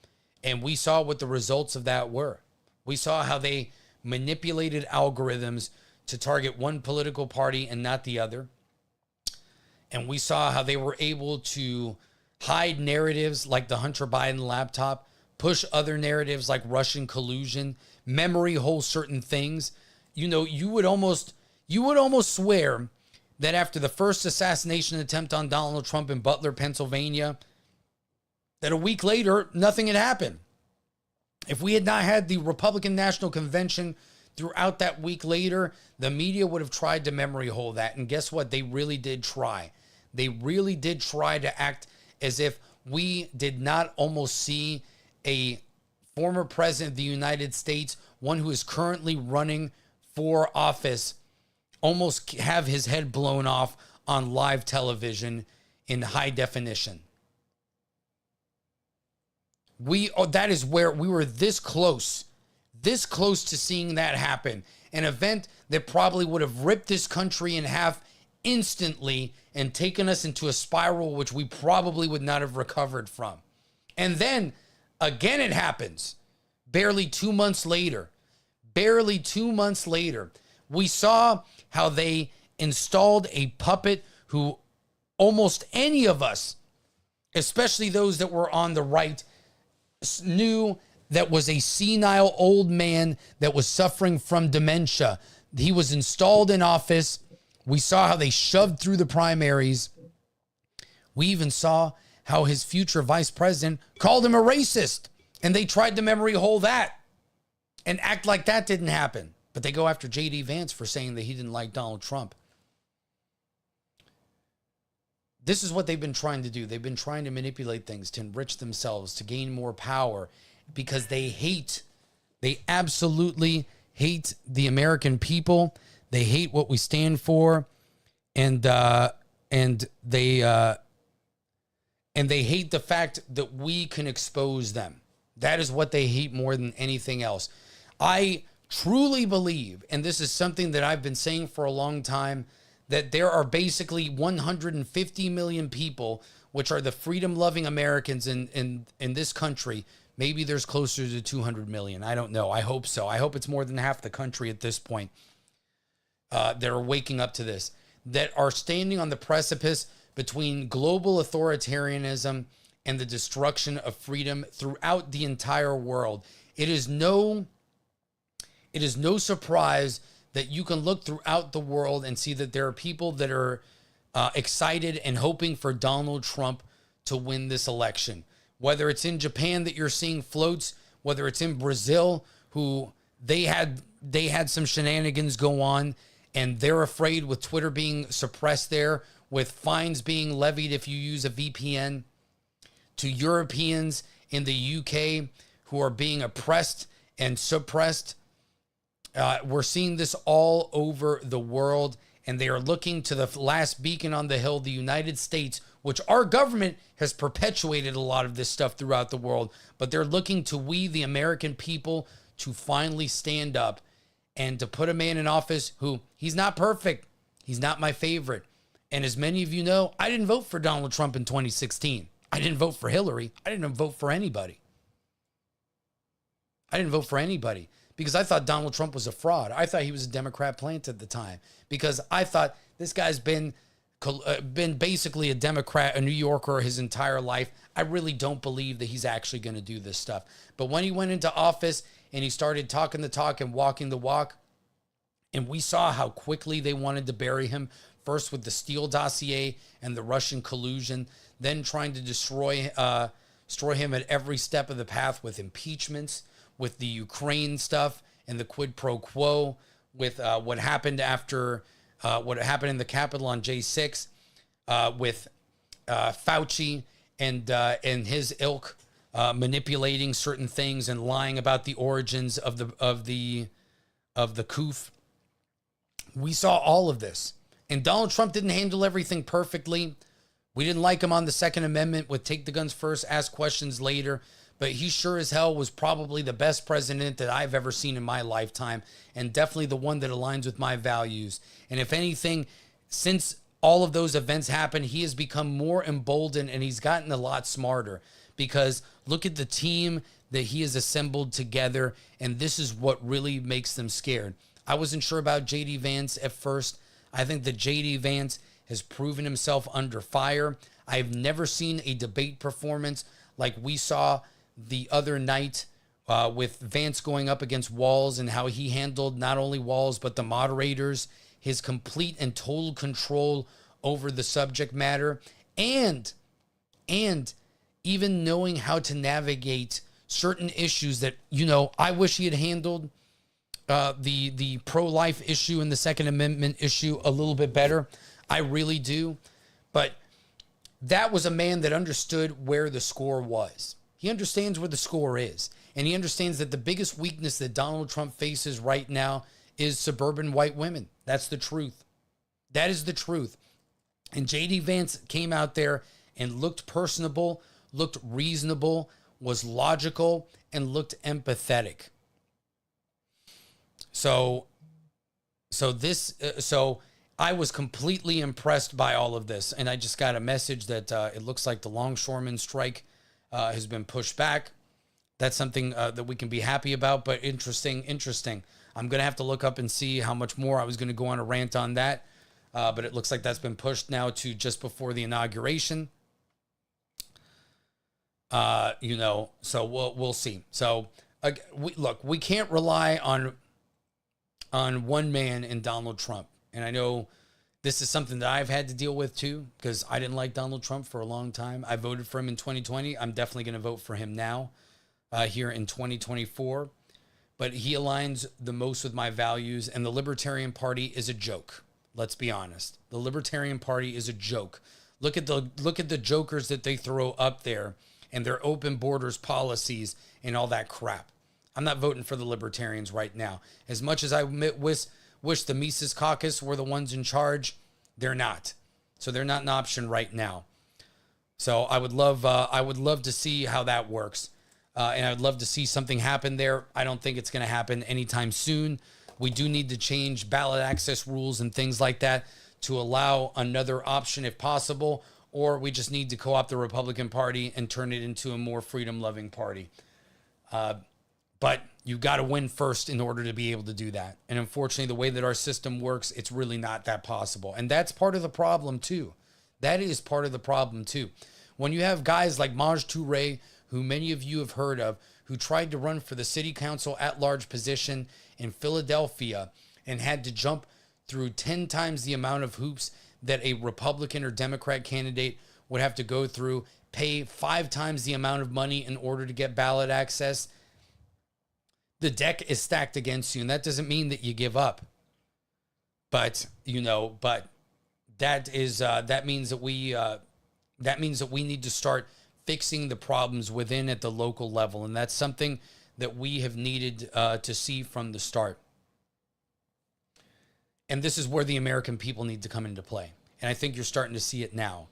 And we saw what the results of that were. We saw how they manipulated algorithms to target one political party and not the other. And we saw how they were able to hide narratives like the Hunter Biden laptop, push other narratives like Russian collusion, memory hole certain things. You know, you would almost swear that after the first assassination attempt on Donald Trump in Butler, Pennsylvania, that a week later, nothing had happened. If we had not had the Republican National Convention throughout that week later, the media would have tried to memory hole that. And guess what? They really did try. They really did try to act as if we did not almost see a former president of the United States, one who is currently running for office, almost have his head blown off on live television in high definition. That is where we were this close to seeing that happen. An event that probably would have ripped this country in half instantly and taken us into a spiral which we probably would not have recovered from. And then again, it happens barely 2 months later. We saw how they installed a puppet who almost any of us, especially those that were on the right, knew that was a senile old man that was suffering from dementia. He was installed in office. We saw how they shoved through the primaries. We even saw how his future vice president called him a racist, and they tried to memory hole that and act like that didn't happen. But they go after J.D. Vance for saying that he didn't like Donald Trump. This is what they've been trying to do. They've been trying to manipulate things to enrich themselves, to gain more power, because they absolutely hate the American people. They hate what we stand for, and they hate the fact that we can expose them. That is what they hate more than anything else. I truly believe, and this is something that I've been saying for a long time, that there are basically 150 million people, which are the freedom-loving Americans in this country, Maybe there's closer to 200 million. I don't know. I hope so. I hope it's more than half the country at this point that are waking up to this, that are standing on the precipice between global authoritarianism and the destruction of freedom throughout the entire world. It is no surprise that you can look throughout the world and see that there are people that are excited and hoping for Donald Trump to win this election. Whether it's in Japan that you're seeing floats, whether it's in Brazil, who they had some shenanigans go on, and they're afraid with Twitter being suppressed there, with fines being levied if you use a VPN, to Europeans in the UK who are being oppressed and suppressed. We're seeing this all over the world, and they are looking to the last beacon on the hill, the United States, which our government has perpetuated a lot of this stuff throughout the world, but they're looking to we, the American people, to finally stand up and to put a man in office who, he's not perfect. He's not my favorite. And as many of you know, I didn't vote for Donald Trump in 2016. I didn't vote for Hillary. I didn't vote for anybody. I didn't vote for anybody because I thought Donald Trump was a fraud. I thought he was a Democrat plant at the time because I thought this guy's been basically a Democrat, a New Yorker his entire life. I really don't believe that he's actually going to do this stuff. But when he went into office and he started talking the talk and walking the walk, and we saw how quickly they wanted to bury him, first with the Steele dossier and the Russian collusion, then trying to destroy him at every step of the path with impeachments, with the Ukraine stuff and the quid pro quo, with what happened after what happened in the Capitol on J6, with Fauci and his ilk manipulating certain things and lying about the origins of the coup. We saw all of this, and Donald Trump didn't handle everything perfectly. We didn't like him on the Second Amendment with take the guns first, ask questions later. But he sure as hell was probably the best president that I've ever seen in my lifetime, and definitely the one that aligns with my values. And if anything, since all of those events happened, he has become more emboldened and he's gotten a lot smarter, because look at the team that he has assembled together, and this is what really makes them scared. I wasn't sure about J.D. Vance at first. I think that J.D. Vance has proven himself under fire. I've never seen a debate performance like we saw the other night with Vance going up against Walz, and how he handled not only Walz but the moderators, his complete and total control over the subject matter, and even knowing how to navigate certain issues that, I wish he had handled the pro-life issue and the Second Amendment issue a little bit better. I really do. But that was a man that understood where the score was. He understands where the score is. And he understands that the biggest weakness that Donald Trump faces right now is suburban white women. That's the truth. That is the truth. And J.D. Vance came out there and looked personable, looked reasonable, was logical, and looked empathetic. So I was completely impressed by all of this. And I just got a message that it looks like the longshoreman strike has been pushed back. That's something that we can be happy about, but interesting. I'm going to have to look up and see how much more. I was going to go on a rant on that, but it looks like that's been pushed now to just before the inauguration. So we'll see. So we can't rely on one man in Donald Trump. And I know this is something that I've had to deal with too, because I didn't like Donald Trump for a long time. I voted for him in 2020. I'm definitely going to vote for him now here in 2024. But he aligns the most with my values, and the Libertarian Party is a joke. Let's be honest. The Libertarian Party is a joke. Look at the jokers that they throw up there and their open borders policies and all that crap. I'm not voting for the Libertarians right now. As much as I wish the Mises Caucus were the ones in charge, they're not. So they're not an option right now. So I would love to see how that works. And I'd love to see something happen there. I don't think it's going to happen anytime soon. We do need to change ballot access rules and things like that to allow another option if possible, or we just need to co-opt the Republican Party and turn it into a more freedom-loving party. But you got to win first in order to be able to do that. And unfortunately, the way that our system works, it's really not that possible. And that's part of the problem too. That is part of the problem too. When you have guys like Maj Toure, who many of you have heard of, who tried to run for the city council at-large position in Philadelphia and had to jump through 10 times the amount of hoops that a Republican or Democrat candidate would have to go through, pay 5 times the amount of money in order to get ballot access. The deck is stacked against you, and that doesn't mean that you give up. But, that means that we need to start fixing the problems within at the local level. And that's something that we have needed to see from the start. And this is where the American people need to come into play. And I think you're starting to see it now,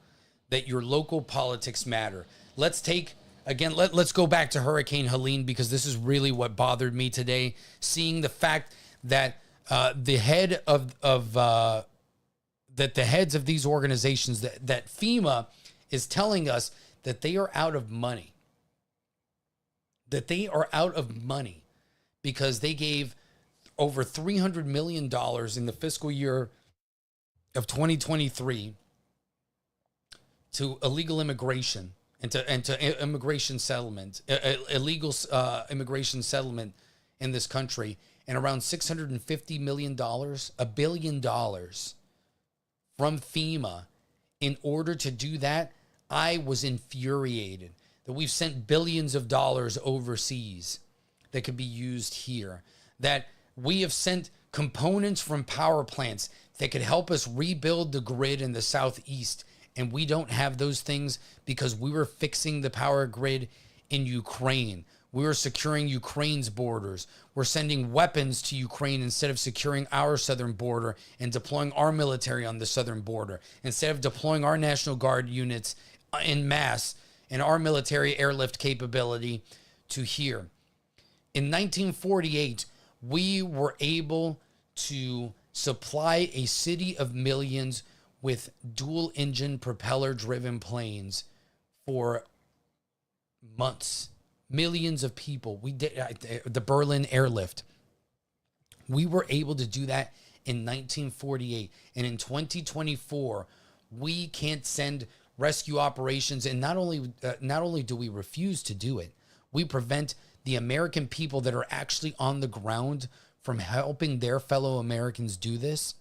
that your local politics matter. Let's go back to Hurricane Helene, because this is really what bothered me today. Seeing the fact that the heads of these organizations, that FEMA is telling us that they are out of money. That they are out of money because they gave over $300 million in the fiscal year of 2023 to illegal immigration and to immigration settlement, illegal immigration settlement in this country, and around $650 million, $1 billion from FEMA. In order to do that, I was infuriated that we've sent billions of dollars overseas that could be used here, that we have sent components from power plants that could help us rebuild the grid in the Southeast, and we don't have those things because we were fixing the power grid in Ukraine. We were securing Ukraine's borders. We're sending weapons to Ukraine instead of securing our southern border and deploying our military on the southern border, instead of deploying our National Guard units en masse and our military airlift capability to here. In 1948, we were able to supply a city of millions with dual engine propeller driven planes for months. Millions of people. We did the Berlin airlift. We were able to do that in 1948. And in 2024, we can't send rescue operations. And not only do we refuse to do it, we prevent the American people that are actually on the ground from helping their fellow Americans do this.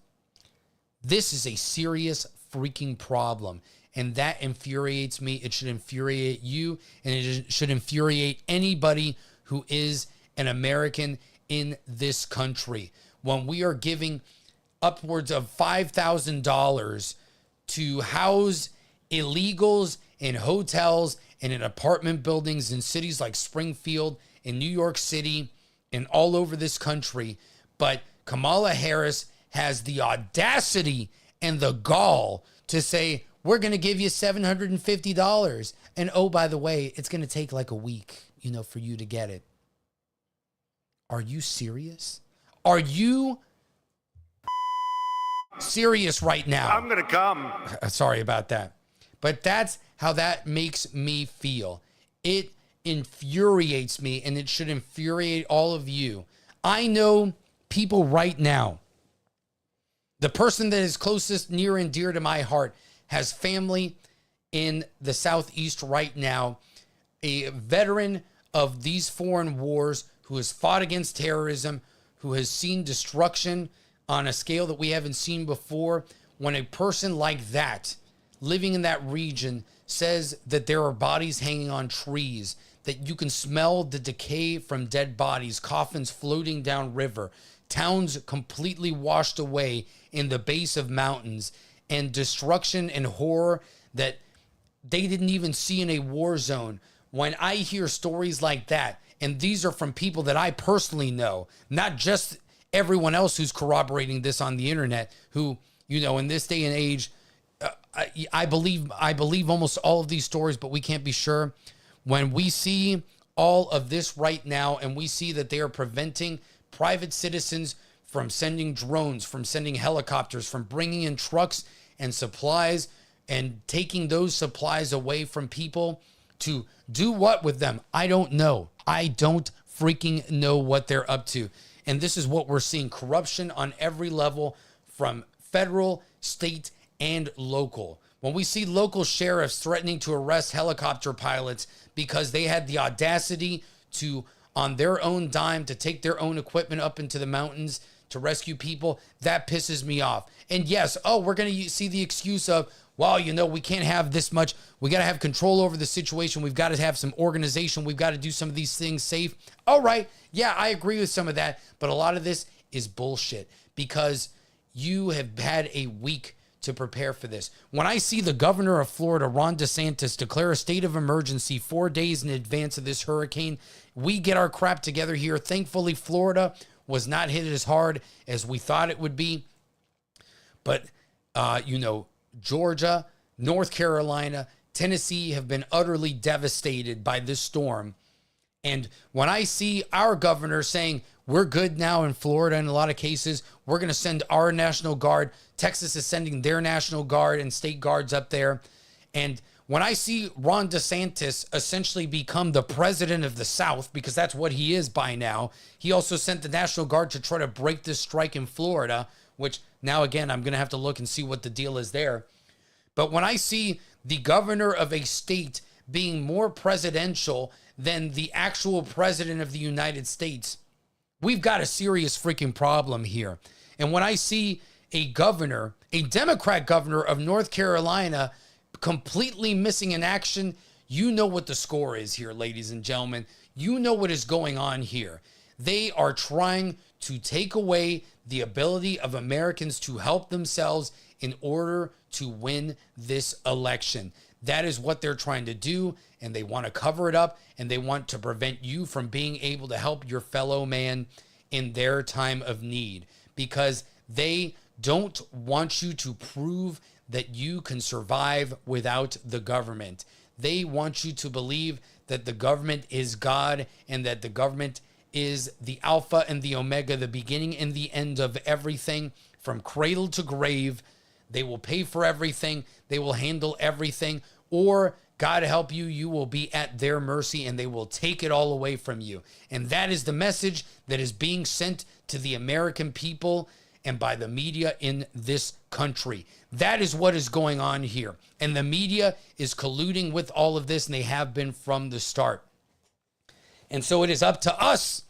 This is a serious freaking problem. And that infuriates me. It should infuriate you. And it should infuriate anybody who is an American in this country. When we are giving upwards of $5,000 to house illegals in hotels and in apartment buildings in cities like Springfield, in New York City, and all over this country. But Kamala Harris has the audacity and the gall to say, we're going to give you $750. And oh, by the way, it's going to take like a week, for you to get it. Are you serious? Are you serious right now? I'm going to come. Sorry about that. But that's how that makes me feel. It infuriates me, and it should infuriate all of you. I know people right now. The person that is closest, near and dear to my heart has family in the Southeast right now, a veteran of these foreign wars who has fought against terrorism, who has seen destruction on a scale that we haven't seen before. When a person like that, living in that region, says that there are bodies hanging on trees, that you can smell the decay from dead bodies, coffins floating down river, towns completely washed away in the base of mountains, and destruction and horror that they didn't even see in a war zone. When I hear stories like that, and these are from people that I personally know, not just everyone else who's corroborating this on the internet, who, in this day and age, I believe almost all of these stories, but we can't be sure. When we see all of this right now, and we see that they are preventing private citizens from sending drones, from sending helicopters, from bringing in trucks and supplies, and taking those supplies away from people To do what with them? I don't know. I don't freaking know what they're up to. And this is what we're seeing. Corruption on every level, from federal, state, and local. When we see local sheriffs threatening to arrest helicopter pilots because they had the audacity to, on their own dime, to take their own equipment up into the mountains to rescue people, that pisses me off. And yes, we're going to see the excuse of, well, we can't have this much. We got to have control over the situation. We've got to have some organization. We've got to do some of these things safe. All right. Yeah, I agree with some of that. But a lot of this is bullshit because you have had a week to prepare for this. When I see the governor of Florida, Ron DeSantis, declare a state of emergency 4 days in advance of this hurricane, we get our crap together here. Thankfully, Florida was not hit as hard as we thought it would be. But, Georgia, North Carolina, Tennessee have been utterly devastated by this storm. And when I see our governor saying, we're good now in Florida in a lot of cases, we're going to send our National Guard, Texas is sending their National Guard and state guards up there. And when I see Ron DeSantis essentially become the president of the South, because that's what he is by now, he also sent the National Guard to try to break this strike in Florida, which now, again, I'm going to have to look and see what the deal is there. But when I see the governor of a state being more presidential than the actual president of the United States, we've got a serious freaking problem here. And when I see a governor, a Democrat governor of North Carolina, completely missing in action, you know what the score is here, ladies and gentlemen. You know what is going on here. They are trying to take away the ability of Americans to help themselves in order to win this election. That is what they're trying to do, and they want to cover it up, and they want to prevent you from being able to help your fellow man in their time of need, because they don't want you to prove that you can survive without the government. They want you to believe that the government is God and that the government is the Alpha and the Omega, the beginning and the end of everything from cradle to grave. They will pay for everything. They will handle everything. Or, God help you, you will be at their mercy and they will take it all away from you. And that is the message that is being sent to the American people and by the media in this country. That is what is going on here. And the media is colluding with all of this, and they have been from the start. And so it is up to us,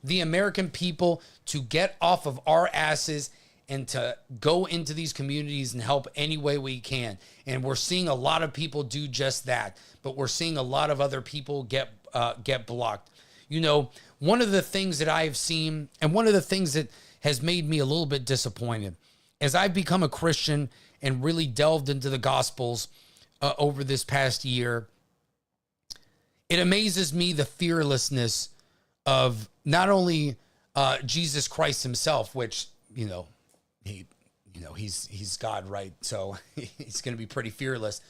the American people, to get off of our asses and to go into these communities and help any way we can. And we're seeing a lot of people do just that, but we're seeing a lot of other people get blocked. One of the things that I have seen, and one of the things that has made me a little bit disappointed, as I've become a Christian and really delved into the Gospels over this past year, it amazes me the fearlessness of not only Jesus Christ himself, which, he's God, right? So he's going to be pretty fearless.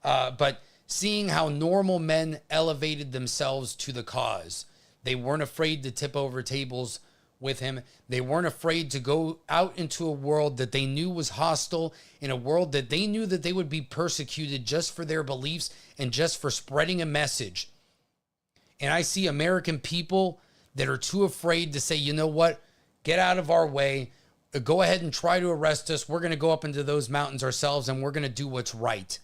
But seeing how normal men elevated themselves to the cause. They weren't afraid to tip over tables with him. They weren't afraid to go out into a world that they knew was hostile, in a world that they knew that they would be persecuted just for their beliefs and just for spreading a message. And I see American people that are too afraid to say, you know what, get out of our way. Go ahead and try to arrest us. We're going to go up into those mountains ourselves and we're going to do what's right.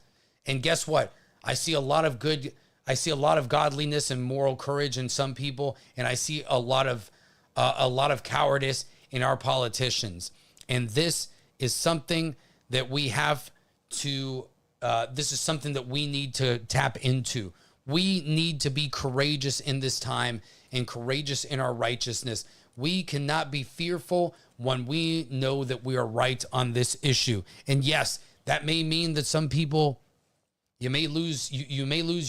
And guess what? I see a lot of godliness and moral courage in some people, and I see a lot of cowardice in our politicians. And this is something that we have to, this is something that we need to tap into. We need to be courageous in this time and courageous in our righteousness. We cannot be fearful when we know that we are right on this issue. And yes, that may mean that some people, you may lose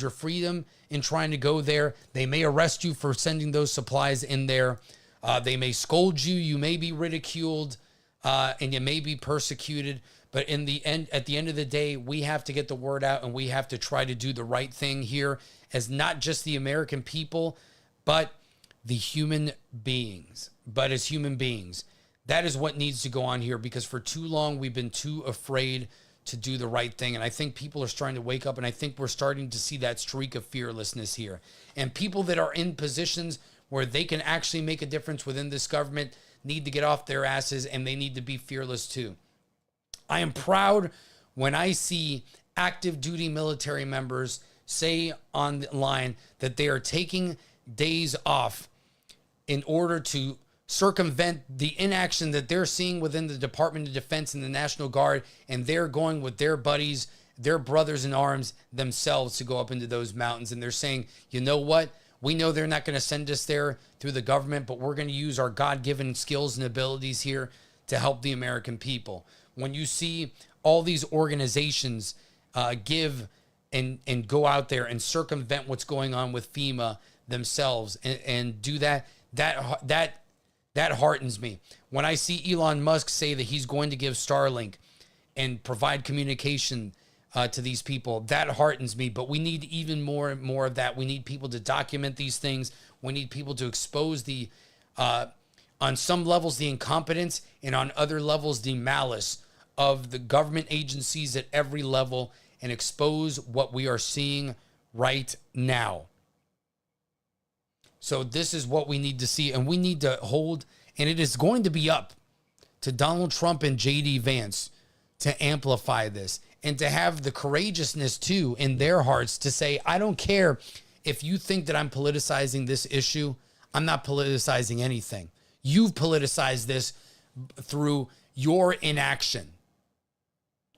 your freedom in trying to go there. They may arrest you for sending those supplies in there. They may scold you. You may be ridiculed, and you may be persecuted. But at the end of the day, we have to get the word out, and we have to try to do the right thing here, as not just the American people, but the human beings. But as human beings, that is what needs to go on here, because for too long we've been too afraid to do the right thing. And I think people are starting to wake up, and I think we're starting to see that streak of fearlessness here. And people that are in positions where they can actually make a difference within this government need to get off their asses, and they need to be fearless too. I am proud when I see active duty military members say online that they are taking days off in order to circumvent the inaction that they're seeing within the Department of Defense and the National Guard, and they're going with their buddies, their brothers in arms themselves to go up into those mountains. And they're saying, you know what? We know they're not going to send us there through the government, but we're going to use our God-given skills and abilities here to help the American people. When you see all these organizations give and go out there and circumvent what's going on with FEMA themselves and do that hardens me. When I see Elon Musk say that he's going to give Starlink and provide communication to these people, that heartens me. But we need even more and more of that. We need people to document these things. We need people to expose the, on some levels, the incompetence, and on other levels, the malice of the government agencies at every level, and expose what we are seeing right now. So this is what we need to see, and we need to hold, and it is going to be up to Donald Trump and J.D. Vance to amplify this and to have the courageousness too in their hearts to say, I don't care if you think that I'm politicizing this issue. I'm not politicizing anything. You've politicized this through your inaction.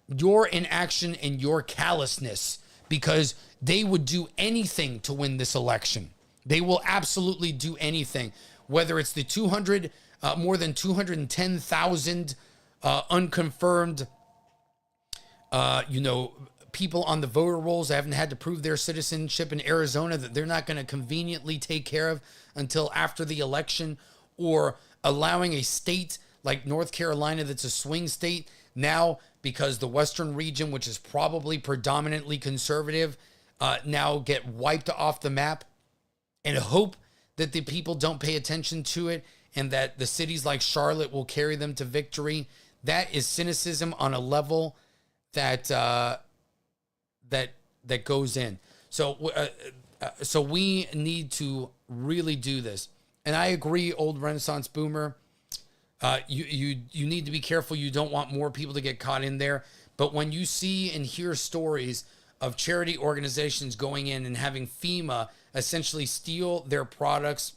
Your inaction and your callousness, because they would do anything to win this election. They will absolutely do anything, whether it's the more than 210,000 unconfirmed, people on the voter rolls that haven't had to prove their citizenship in Arizona that they're not going to conveniently take care of until after the election, or allowing a state like North Carolina that's a swing state now, because the Western region, which is probably predominantly conservative, now get wiped off the map, and hope that the people don't pay attention to it and that the cities like Charlotte will carry them to victory. That is cynicism on a level that that goes in. So we need to really do this. And I agree, old Renaissance boomer. You need to be careful. You don't want more people to get caught in there. But when you see and hear stories of charity organizations going in and having FEMA essentially steal their products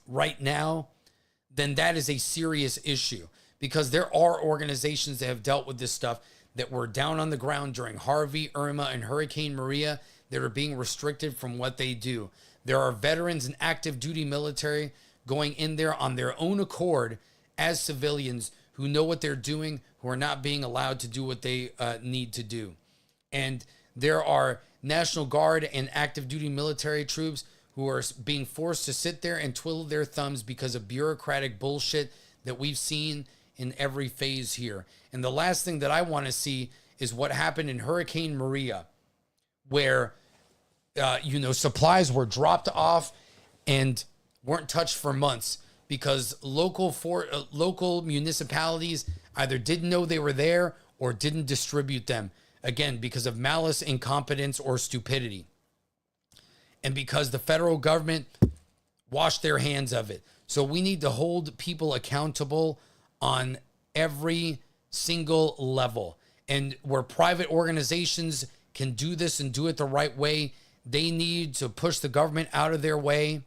right now, then that is a serious issue, because there are organizations that have dealt with this stuff that were down on the ground during Harvey, Irma, and Hurricane Maria that are being restricted from what they do. There are veterans and active duty military going in there on their own accord as civilians who know what they're doing, who are not being allowed to do what they need to do. And there are National Guard and active duty military troops who are being forced to sit there and twiddle their thumbs because of bureaucratic bullshit that we've seen in every phase here. And the last thing that I want to see is what happened in Hurricane Maria, where supplies were dropped off and weren't touched for months because local municipalities either didn't know they were there or didn't distribute them, again, because of malice, incompetence, or stupidity. And because the federal government washed their hands of it. So we need to hold people accountable on every single level. And where private organizations can do this and do it the right way, they need to push the government out of their way,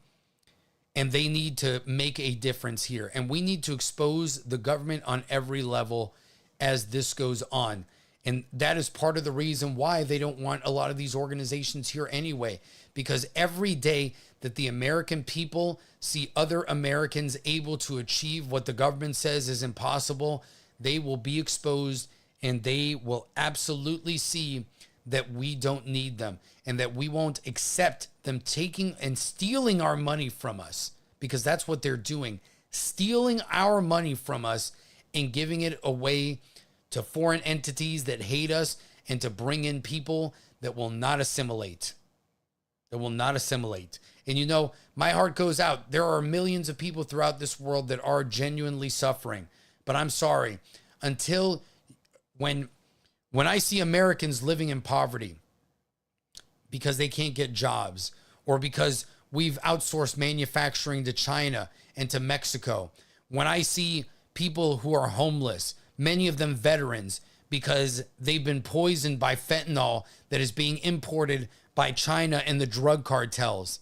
and they need to make a difference here. And we need to expose the government on every level as this goes on. And that is part of the reason why they don't want a lot of these organizations here anyway, because every day that the American people see other Americans able to achieve what the government says is impossible, they will be exposed, and they will absolutely see that we don't need them and that we won't accept them taking and stealing our money from us, because that's what they're doing, stealing our money from us and giving it away to foreign entities that hate us, and to bring in people that will not assimilate. And my heart goes out. There are millions of people throughout this world that are genuinely suffering. But I'm sorry, until when When I see Americans living in poverty because they can't get jobs, or because we've outsourced manufacturing to China and to Mexico, when I see people who are homeless, many of them veterans, because they've been poisoned by fentanyl that is being imported by China and the drug cartels.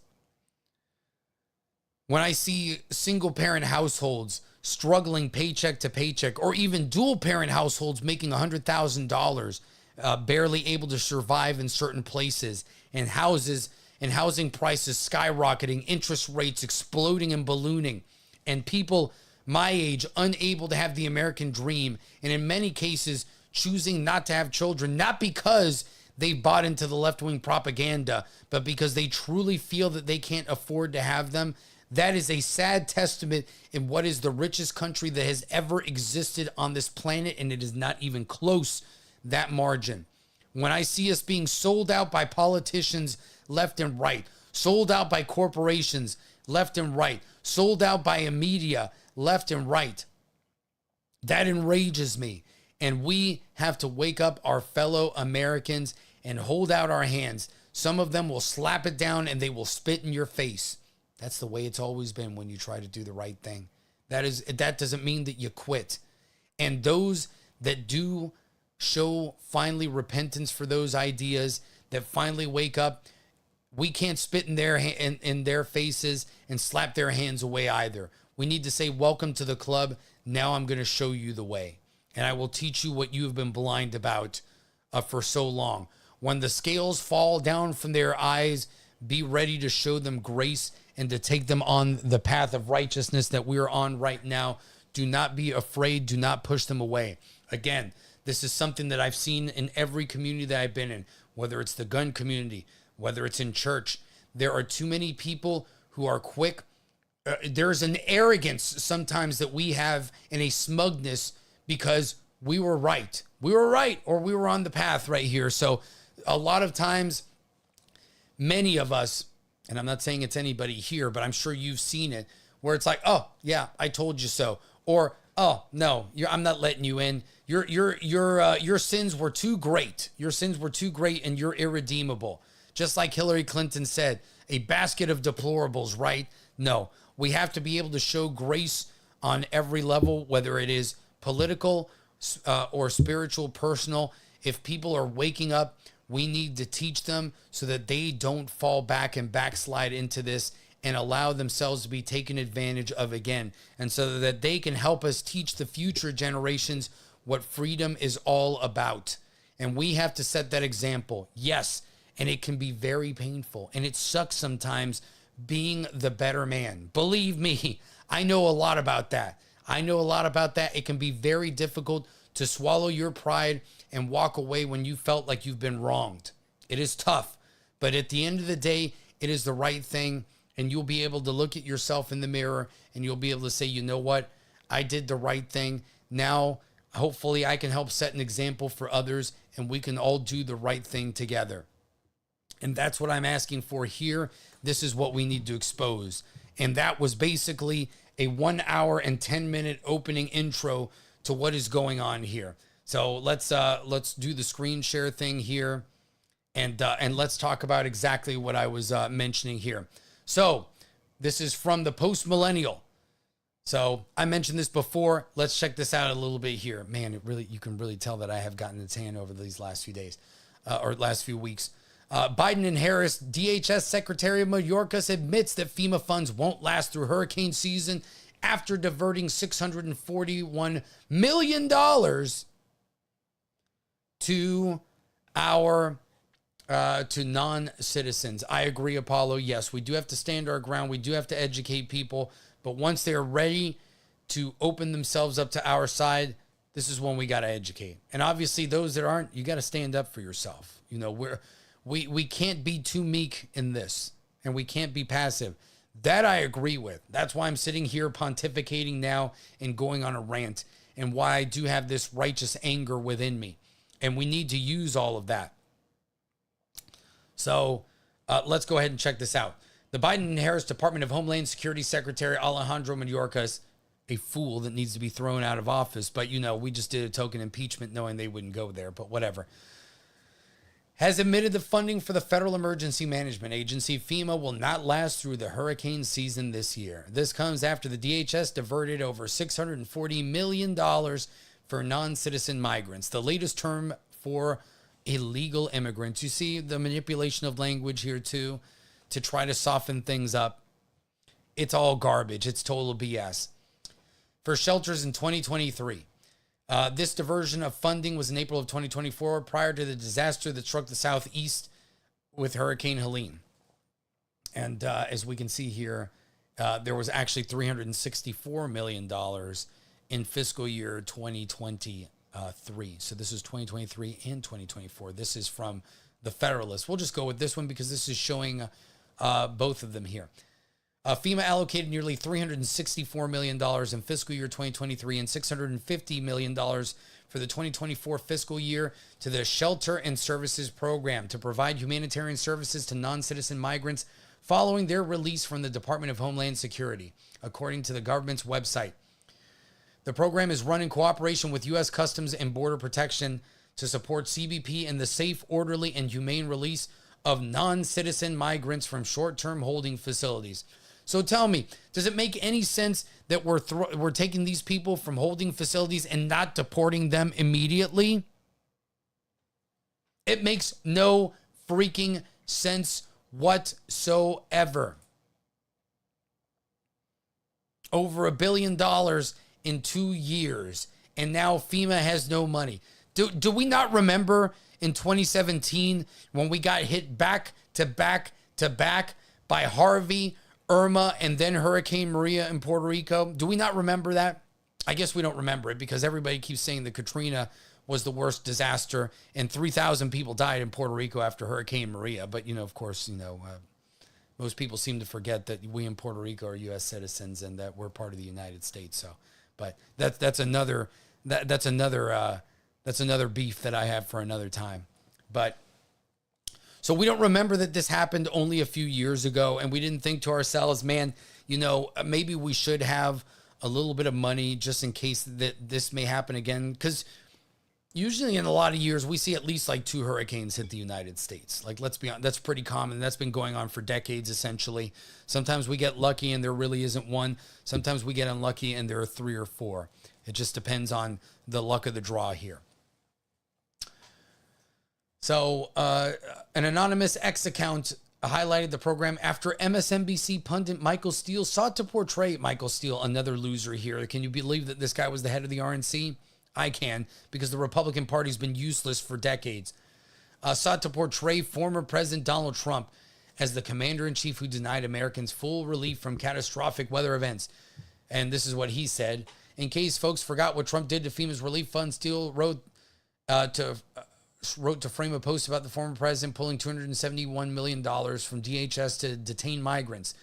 When I see single parent households struggling paycheck to paycheck, or even dual parent households making $100,000, barely able to survive in certain places, and housing prices skyrocketing, interest rates exploding and ballooning, and people my age unable to have the American dream, and in many cases choosing not to have children, not because they bought into the left-wing propaganda, but because they truly feel that they can't afford to have them. That is a sad testament in what is the richest country that has ever existed on this planet, and it is not even close that margin. When I see us being sold out by politicians left and right, sold out by corporations left and right, sold out by a media left and right, that enrages me. And we have to wake up our fellow Americans and hold out our hands. Some of them will slap it down and they will spit in your face. That's the way it's always been when you try to do the right thing. That doesn't mean that you quit. And those that do show finally repentance for those ideas, that finally wake up, we can't spit in their faces and slap their hands away either. We need to say, welcome to the club. Now I'm going to show you the way. And I will teach you what you have been blind about for so long. When the scales fall down from their eyes, be ready to show them grace and to take them on the path of righteousness that we are on right now. Do not be afraid. Do not push them away. Again, this is something that I've seen in every community that I've been in, whether it's the gun community, whether it's in church. There are too many people who are quick. There's an arrogance sometimes that we have, and a smugness because we were right. We were right, or we were on the path right here. So a lot of times, many of us, and I'm not saying it's anybody here, but I'm sure you've seen it, where it's like, oh, yeah, I told you so. Or, oh, no, I'm not letting you in. Your sins were too great. Your sins were too great, and you're irredeemable. Just like Hillary Clinton said, a basket of deplorables, right? No, we have to be able to show grace on every level, whether it is political or spiritual, personal. If people are waking up, we need to teach them so that they don't fall back and backslide into this and allow themselves to be taken advantage of again. And so that they can help us teach the future generations what freedom is all about. And we have to set that example. Yes, and it can be very painful. And it sucks sometimes being the better man. Believe me, I know a lot about that. It can be very difficult to swallow your pride and walk away when you felt like you've been wronged. It is tough, but at the end of the day, it is the right thing, and you'll be able to look at yourself in the mirror and you'll be able to say, you know what? I did the right thing. Now, hopefully I can help set an example for others, and we can all do the right thing together. And that's what I'm asking for here. This is what we need to expose. And that was basically a 1 hour and 10-minute opening intro to what is going on here. So let's do the screen share thing here, and let's talk about exactly what I was mentioning here. So this is from the Post Millennial. So I mentioned this before. Let's check this out a little bit here. Man, you can really tell that I have gotten a tan over these last few days or last few weeks. Biden and Harris, DHS Secretary of Mayorkas admits that FEMA funds won't last through hurricane season after diverting $641 million to to non-citizens. I agree, Apollo. Yes, we do have to stand our ground. We do have to educate people. But once they're ready to open themselves up to our side, this is when we got to educate. And obviously, those that aren't, you got to stand up for yourself. You know, we can't be too meek in this, and we can't be passive. That I agree with. That's why I'm sitting here pontificating now and going on a rant, and why I do have this righteous anger within me. And we need to use all of that. So let's go ahead and check this out. The Biden and Harris Department of Homeland Security Secretary Alejandro Mayorkas, a fool that needs to be thrown out of office. But, we just did a token impeachment knowing they wouldn't go there, but whatever. Has admitted the funding for the Federal Emergency Management Agency, FEMA, will not last through the hurricane season this year. This comes after the DHS diverted over $640 million for non-citizen migrants, the latest term for illegal immigrants. You see the manipulation of language here too, to try to soften things up. It's all garbage. It's total BS. For shelters in 2023, this diversion of funding was in April of 2024, prior to the disaster that struck the Southeast with Hurricane Helene. And as we can see here, there was actually $364 million in fiscal year 2023. So this is 2023 and 2024. This is from the Federalist. We'll just go with this one because this is showing both of them here. FEMA allocated nearly $364 million in fiscal year 2023 and $650 million for the 2024 fiscal year to the Shelter and Services Program to provide humanitarian services to non-citizen migrants following their release from the Department of Homeland Security, according to the government's website. The program is run in cooperation with U.S. Customs and Border Protection to support CBP and the safe, orderly, and humane release of non-citizen migrants from short-term holding facilities. So tell me, does it make any sense that we're taking these people from holding facilities and not deporting them immediately? It makes no freaking sense whatsoever. Over $1 billion in 2 years, and now FEMA has no money. Do we not remember in 2017 when we got hit back to back to back by Harvey, Irma, and then Hurricane Maria in Puerto Rico? Do we not remember that? I guess we don't remember it because everybody keeps saying that Katrina was the worst disaster and 3,000 people died in Puerto Rico after Hurricane Maria. But, of course, most people seem to forget that we in Puerto Rico are U.S. citizens and that we're part of the United States. So, but that's another beef that I have for another time. But so we don't remember that this happened only a few years ago, and we didn't think to ourselves, man, maybe we should have a little bit of money just in case that this may happen again. Because usually in a lot of years, we see at least like 2 hurricanes hit the United States. Like, let's be honest, that's pretty common. That's been going on for decades, essentially. Sometimes we get lucky and there really isn't one. Sometimes we get unlucky and there are 3 or 4. It just depends on the luck of the draw here. So an anonymous X account highlighted the program after MSNBC pundit Michael Steele sought to portray Michael Steele, another loser here. Can you believe that this guy was the head of the RNC? I can, because the Republican Party's been useless for decades. Sought to portray former President Donald Trump as the commander-in-chief who denied Americans full relief from catastrophic weather events. And this is what he said. In case folks forgot what Trump did to FEMA's relief fund, Steele wrote to frame a post about the former president pulling $271 million from DHS to detain migrants.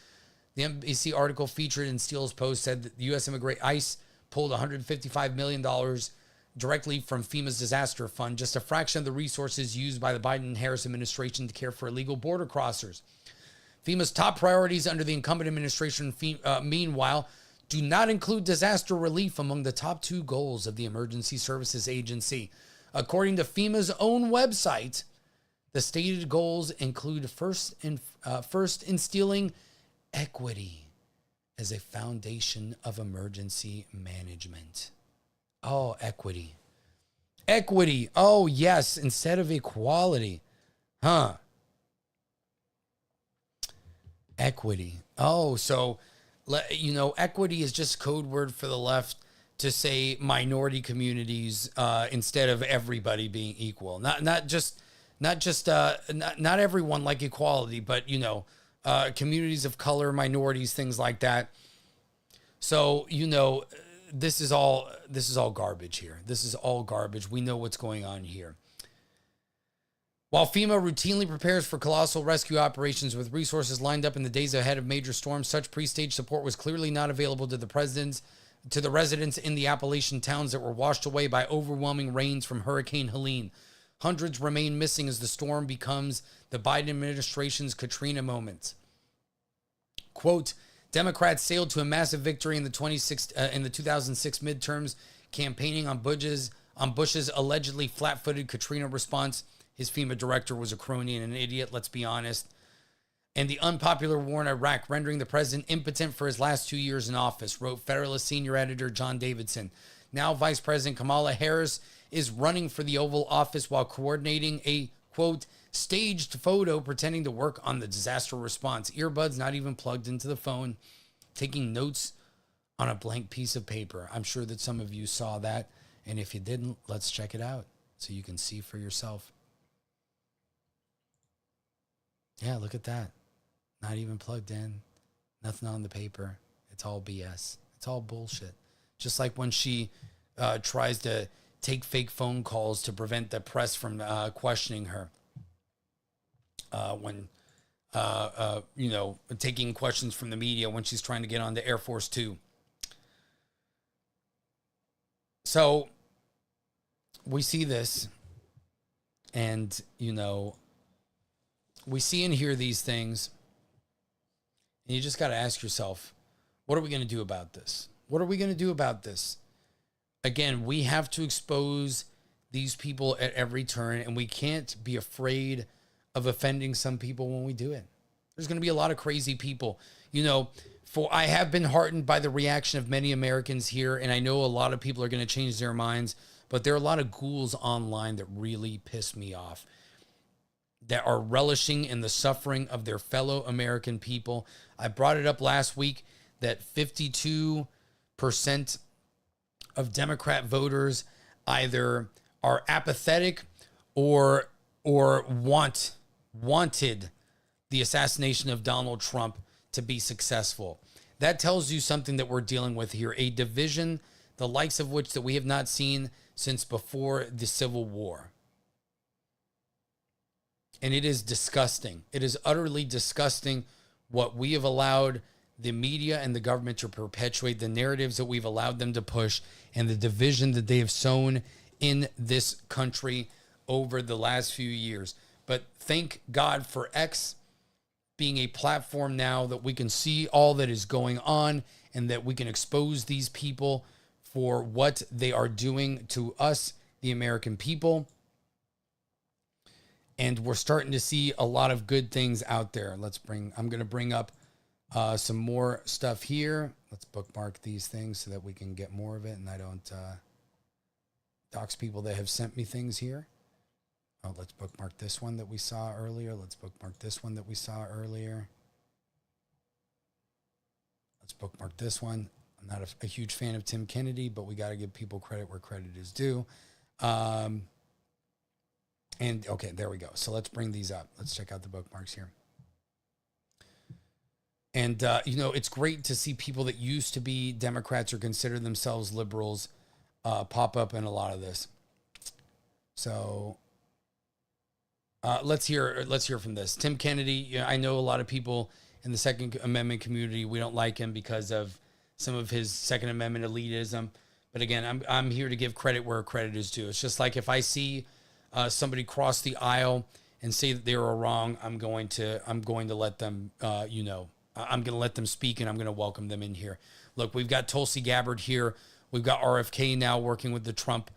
The NBC article featured in Steele's post said that the U.S. ICE pulled $155 million directly from FEMA's disaster fund, just a fraction of the resources used by the Biden-Harris administration to care for illegal border crossers. FEMA's top priorities under the incumbent administration, meanwhile, do not include disaster relief among the top 2 goals of the Emergency Services Agency. According to FEMA's own website, the stated goals include first instilling equity as a foundation of emergency management. Oh, equity. Equity. Oh, yes, instead of equality. Huh. Equity. Oh, so, equity is just code word for the left to say minority communities instead of everybody being equal. Not everyone like equality, but communities of color, minorities, things like that. So this is all garbage here. This is all garbage. We know what's going on here. While FEMA routinely prepares for colossal rescue operations with resources lined up in the days ahead of major storms, such pre-stage support was clearly not available to the residents in the Appalachian towns that were washed away by overwhelming rains from Hurricane Helene. Hundreds remain missing as the storm becomes the Biden administration's Katrina moment. Quote, Democrats sailed to a massive victory in the 2006 midterms, campaigning on Bush's allegedly flat-footed Katrina response. His FEMA director was a crony and an idiot, let's be honest. And the unpopular war in Iraq, rendering the president impotent for his last 2 years in office, wrote Federalist senior editor John Davidson. Now Vice President Kamala Harris is running for the Oval Office while coordinating a, quote, staged photo pretending to work on the disaster response. Earbuds not even plugged into the phone, taking notes on a blank piece of paper. I'm sure that some of you saw that. And if you didn't, let's check it out so you can see for yourself. Yeah, look at that. Not even plugged in. Nothing on the paper. It's all BS. It's all bullshit. Just like when she tries to take fake phone calls to prevent the press from questioning her. Taking questions from the media when she's trying to get on to Air Force Two. So we see this, and, we see and hear these things, and you just got to ask yourself, what are we going to do about this? What are we going to do about this? Again, we have to expose these people at every turn, and we can't be afraid of offending some people when we do it. There's going to be a lot of crazy people. I have been heartened by the reaction of many Americans here, and I know a lot of people are going to change their minds, but there are a lot of ghouls online that really piss me off, that are relishing in the suffering of their fellow American people. I brought it up last week that 52% of Democrat voters either are apathetic or wanted the assassination of Donald Trump to be successful. That tells you something that we're dealing with here, a division, the likes of which that we have not seen since before the Civil War. And it is disgusting. It is utterly disgusting what we have allowed the media and the government to perpetuate, the narratives that we've allowed them to push, and the division that they have sown in this country over the last few years. But thank God for X being a platform now that we can see all that is going on and that we can expose these people for what they are doing to us, the American people. And we're starting to see a lot of good things out there. I'm going to bring up some more stuff here. Let's bookmark these things so that we can get more of it and I don't dox people that have sent me things here. Oh, let's bookmark this one that we saw earlier. Let's bookmark this one that we saw earlier. Let's bookmark this one. I'm not a huge fan of Tim Kennedy, but we got to give people credit where credit is due. And okay, there we go. So let's bring these up. Let's check out the bookmarks here. And, it's great to see people that used to be Democrats or consider themselves liberals pop up in a lot of this. So let's hear from this. Tim Kennedy, I know a lot of people in the Second Amendment community, we don't like him because of some of his Second Amendment elitism. But again, I'm here to give credit where credit is due. It's just like if I see somebody cross the aisle and say that they were wrong, I'm going to let them, I'm going to let them speak and I'm going to welcome them in here. Look, we've got Tulsi Gabbard here. We've got RFK now working with the Trump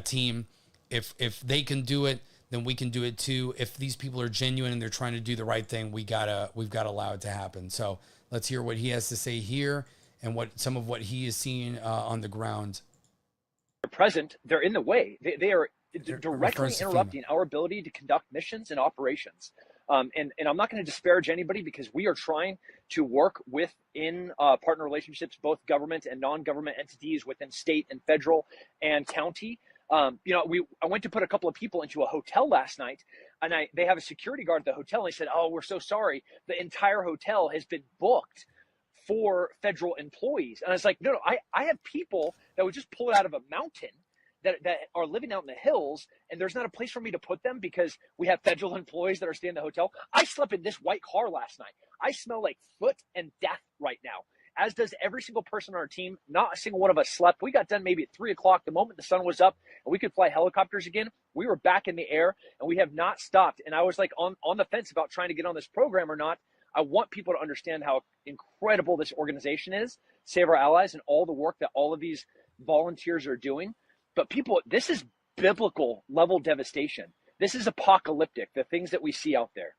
team. If they can do it, then we can do it too. If these people are genuine and they're trying to do the right thing, we've got to allow it to happen. So let's hear what he has to say here and some of what he is seeing on the ground. They're present. They're in the way. They are directly interrupting our ability to conduct missions and operations. And I'm not going to disparage anybody because we are trying to work within partner relationships, both government and non-government entities within state and federal and county. I went to put a couple of people into a hotel last night, and they have a security guard at the hotel. And they said, "Oh, we're so sorry. The entire hotel has been booked for federal employees." And I was like, no, I have people that would just pull it out of a mountain that are living out in the hills, and there's not a place for me to put them because we have federal employees that are staying in the hotel. I slept in this white car last night. I smell like foot and death right now, as does every single person on our team. Not a single one of us slept. We got done maybe at 3 o'clock the moment the sun was up and we could fly helicopters again. We were back in the air and we have not stopped. And I was like on the fence about trying to get on this program or not. I want people to understand how incredible this organization is, Save Our Allies, and all the work that all of these volunteers are doing. But people, this is biblical level devastation. This is apocalyptic, the things that we see out there.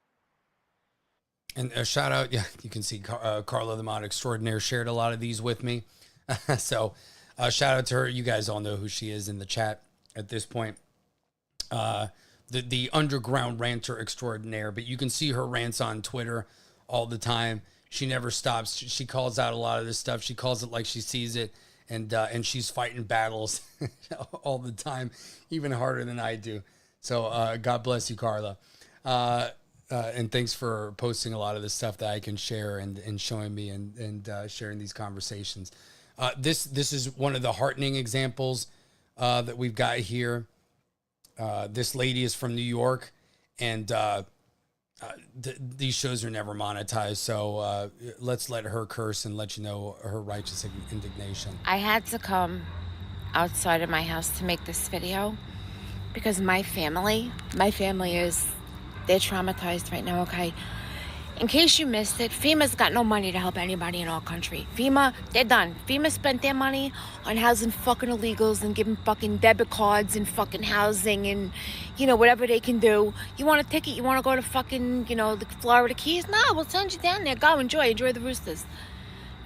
And a shout out, yeah, you can see Carla the Mod Extraordinaire shared a lot of these with me. So shout out to her. You guys all know who she is in the chat at this point. The underground ranter extraordinaire, but you can see her rants on Twitter all the time. She never stops. She calls out a lot of this stuff. She calls it like she sees it. And she's fighting battles all the time, even harder than I do. So God bless you, Carla. And thanks for posting a lot of the stuff that I can share and showing me and sharing these conversations. This is one of the heartening examples that we've got here. This lady is from New York, and these shows are never monetized. So let's let her curse and let you know her righteous indignation. I had to come outside of my house to make this video because my family is, they're traumatized right now, okay? In case you missed it, FEMA's got no money to help anybody in our country. FEMA, they're done. FEMA spent their money on housing fucking illegals and giving fucking debit cards and fucking housing and, you know, whatever they can do. You want a ticket? You want to go to fucking, you know, the Florida Keys? No, we'll send you down there. Go, enjoy the Roosters.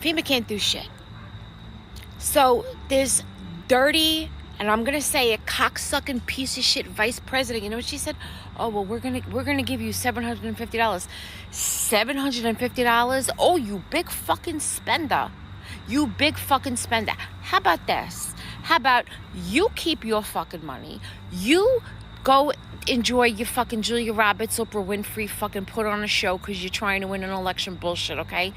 FEMA can't do shit. So there's dirty, and I'm gonna say a cocksucking piece of shit vice president. You know what she said? Oh, well, we're gonna give you $750. $750? Oh, you big fucking spender. You big fucking spender. How about this? How about you keep your fucking money? You go enjoy your fucking Julia Roberts, Oprah Winfrey fucking put on a show because you're trying to win an election bullshit, okay?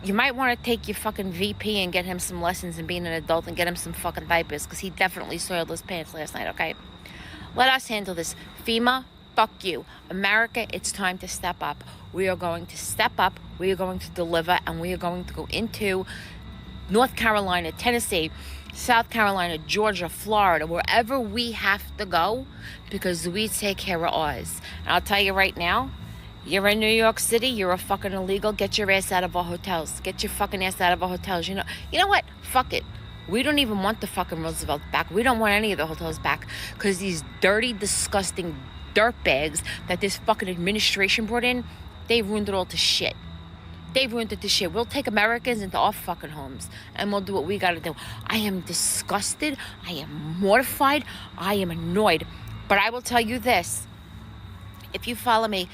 You might want to take your fucking VP and get him some lessons in being an adult and get him some fucking diapers because he definitely soiled his pants last night, okay? Let us handle this. FEMA, fuck you. America, it's time to step up. We are going to step up. We are going to deliver, and we are going to go into North Carolina, Tennessee, South Carolina, Georgia, Florida, wherever we have to go because we take care of ours. And I'll tell you right now, you're in New York City, you're a fucking illegal, get your ass out of our hotels. Get your fucking ass out of our hotels. You know what? Fuck it. We don't even want the fucking Roosevelt back. We don't want any of the hotels back because these dirty, disgusting dirtbags that this fucking administration brought in, they ruined it all to shit. They ruined it to shit. We'll take Americans into our fucking homes and we'll do what we gotta do. I am disgusted. I am mortified. I am annoyed. But I will tell you this. If you follow me,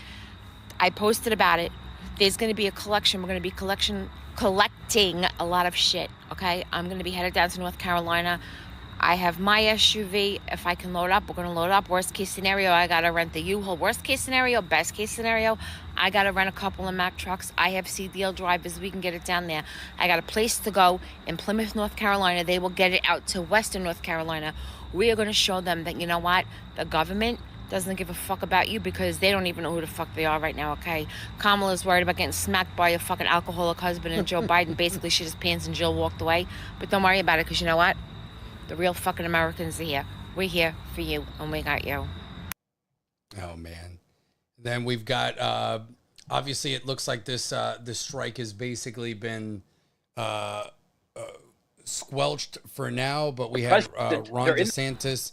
I posted about it. There's going to be a collection. We're going to be collecting a lot of shit, okay? I'm going to be headed down to North Carolina. I have my SUV. If I can load up, we're going to load up. Worst case scenario, I got to rent the U-Haul. Worst case scenario, best case scenario, I got to rent a couple of Mack trucks. I have CDL drivers. We can get it down there. I got a place to go in Plymouth, North Carolina. They will get it out to Western North Carolina. We are going to show them that, you know what, the government doesn't give a fuck about you because they don't even know who the fuck they are right now, okay? Kamala's worried about getting smacked by a fucking alcoholic husband, and Joe Biden basically shit his pants and Jill walked away. But don't worry about it because you know what? The real fucking Americans are here. We're here for you, and we got you. Oh, man. Then we've got, obviously it looks like this strike has basically been squelched for now, but we have Ron DeSantis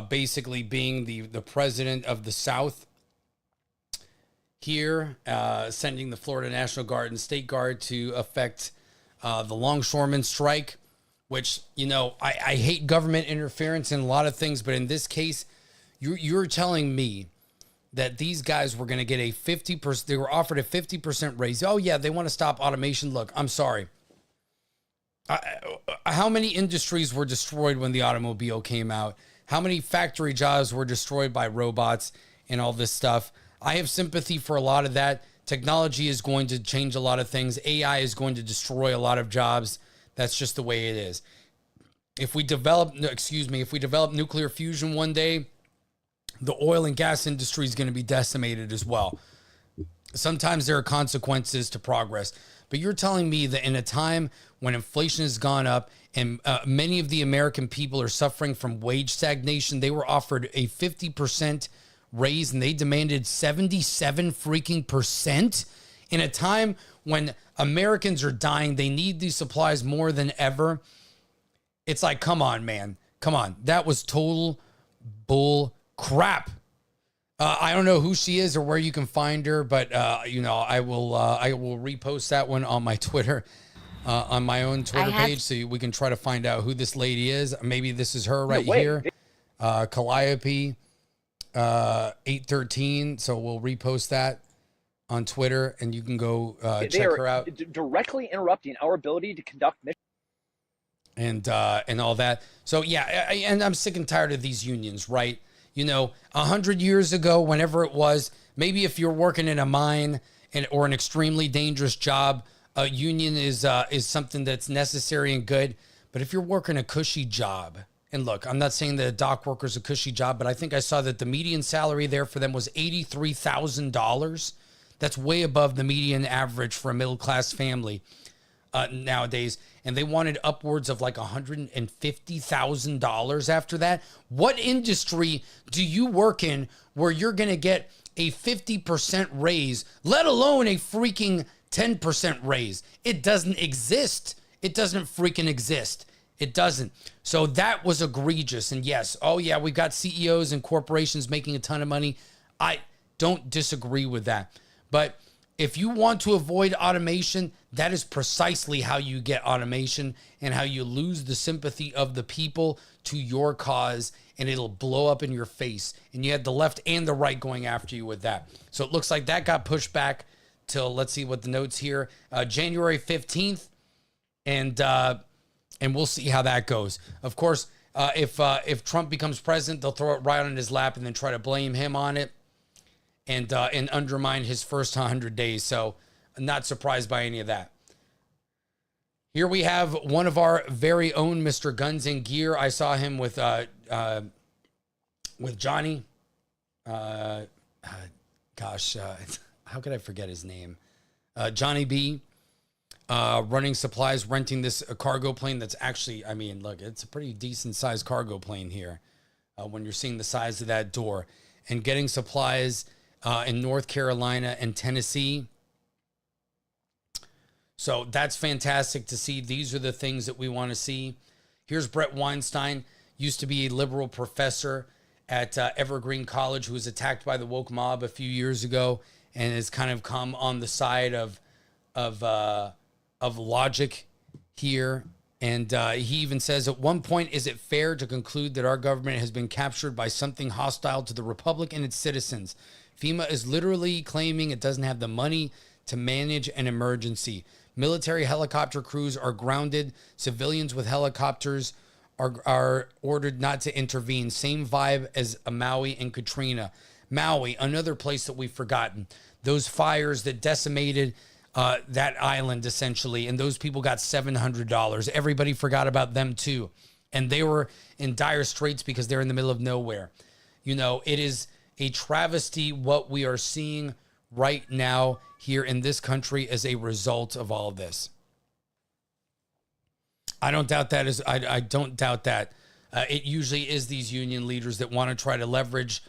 basically being the president of the South here, sending the Florida National Guard and State Guard to affect the longshoremen strike, which, you know, I hate government interference in a lot of things, but in this case, you're telling me that these guys were going to get a 50%, they were offered a 50% raise. Oh yeah, they want to stop automation. Look, I'm sorry. How many industries were destroyed when the automobile came out? How many factory jobs were destroyed by robots and all this stuff? I have sympathy for a lot of that. Technology is going to change a lot of things. AI is going to destroy a lot of jobs. That's just the way it is. If we develop nuclear fusion one day, the oil and gas industry is going to be decimated as well. Sometimes there are consequences to progress. But you're telling me that in a time when inflation has gone up and many of the American people are suffering from wage stagnation, they were offered a 50% raise and they demanded 77 freaking percent in a time when Americans are dying, they need these supplies more than ever. It's like, come on, man. Come on. That was total bull crap. I don't know who she is or where you can find her, but you know, I will repost that one on my Twitter, on my own Twitter page, so we can try to find out who this lady is. Maybe this is her right here, Calliope 813. So we'll repost that on Twitter, and you can go check her out. Directly interrupting our ability to conduct missions. And all that. So yeah, and I'm sick and tired of these unions, right? You know, 100 years ago, whenever it was, maybe if you're working in a mine or an extremely dangerous job, a union is something that's necessary and good. But if you're working a cushy job, and look, I'm not saying that a dock worker's a cushy job, but I think I saw that the median salary there for them was $83,000. That's way above the median average for a middle-class family nowadays. And they wanted upwards of like $150,000 after that. What industry do you work in where you're going to get a 50% raise, let alone a freaking 10% raise? It doesn't exist. It doesn't freaking exist. It doesn't. So that was egregious. And yes, oh yeah, we've got CEOs and corporations making a ton of money. I don't disagree with that. But if you want to avoid automation, that is precisely how you get automation and how you lose the sympathy of the people to your cause, and it'll blow up in your face. And you had the left and the right going after you with that. So it looks like that got pushed back till, let's see what the notes here, January 15th. And we'll see how that goes. Of course, if Trump becomes president, they'll throw it right on his lap and then try to blame him on it. And undermine his first 100 days. So I'm not surprised by any of that. Here we have one of our very own Mr. Guns and Gear. I saw him with Johnny. How could I forget his name? Johnny B. Running supplies, renting this cargo plane that's actually, I mean, look, it's a pretty decent sized cargo plane here when you're seeing the size of that door. And getting supplies in North Carolina and Tennessee. So that's fantastic to see. These are the things that we want to see. Here's Brett Weinstein, used to be a liberal professor at Evergreen College, who was attacked by the woke mob a few years ago and has kind of come on the side of logic here. And he even says, at one point, is it fair to conclude that our government has been captured by something hostile to the republic and its citizens? FEMA is literally claiming it doesn't have the money to manage an emergency. Military helicopter crews are grounded. Civilians with helicopters are ordered not to intervene. Same vibe as Maui and Katrina. Maui, another place that we've forgotten. Those fires that decimated that island, essentially, and those people got $700. Everybody forgot about them, too. And they were in dire straits because they're in the middle of nowhere. You know, it is a travesty what we are seeing right now here in this country as a result of all of this. I don't doubt that. I don't doubt that. It usually is these union leaders that want to try to leverage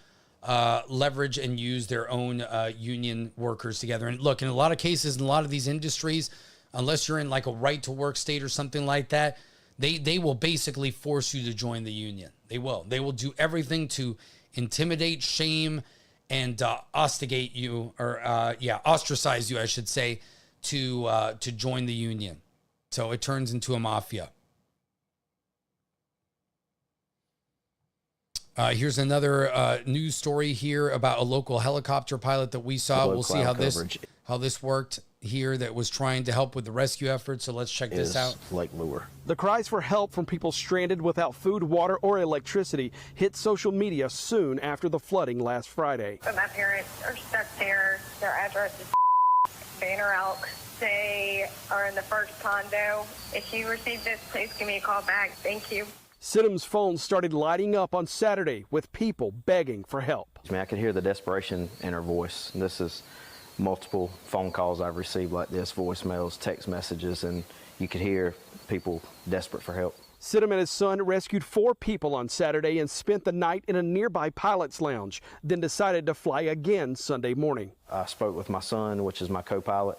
and use their own union workers together. And look, in a lot of cases, in a lot of these industries, unless you're in like a right to work state or something like that, they will basically force you to join the union. They will do everything to intimidate, shame, and ostracize you, I should say, to join the union. So it turns into a mafia. Here's another news story here about a local helicopter pilot that we saw. We'll see how this worked here, that was trying to help with the rescue effort. So let's check this out. Lake Lure. The cries for help from people stranded without food, water, or electricity hit social media soon after the flooding last Friday. But my parents are stuck there. Their address is Banner Elk. They are in the first condo. If you receive this, please give me a call back. Thank you. Sidham's phone started lighting up on Saturday with people begging for help. I could hear the desperation in her voice. This is multiple phone calls I've received like this, voicemails, text messages, and you could hear people desperate for help. Sidham and his son rescued 4 people on Saturday and spent the night in a nearby pilot's lounge, then decided to fly again Sunday morning. I spoke with my son, which is my co-pilot.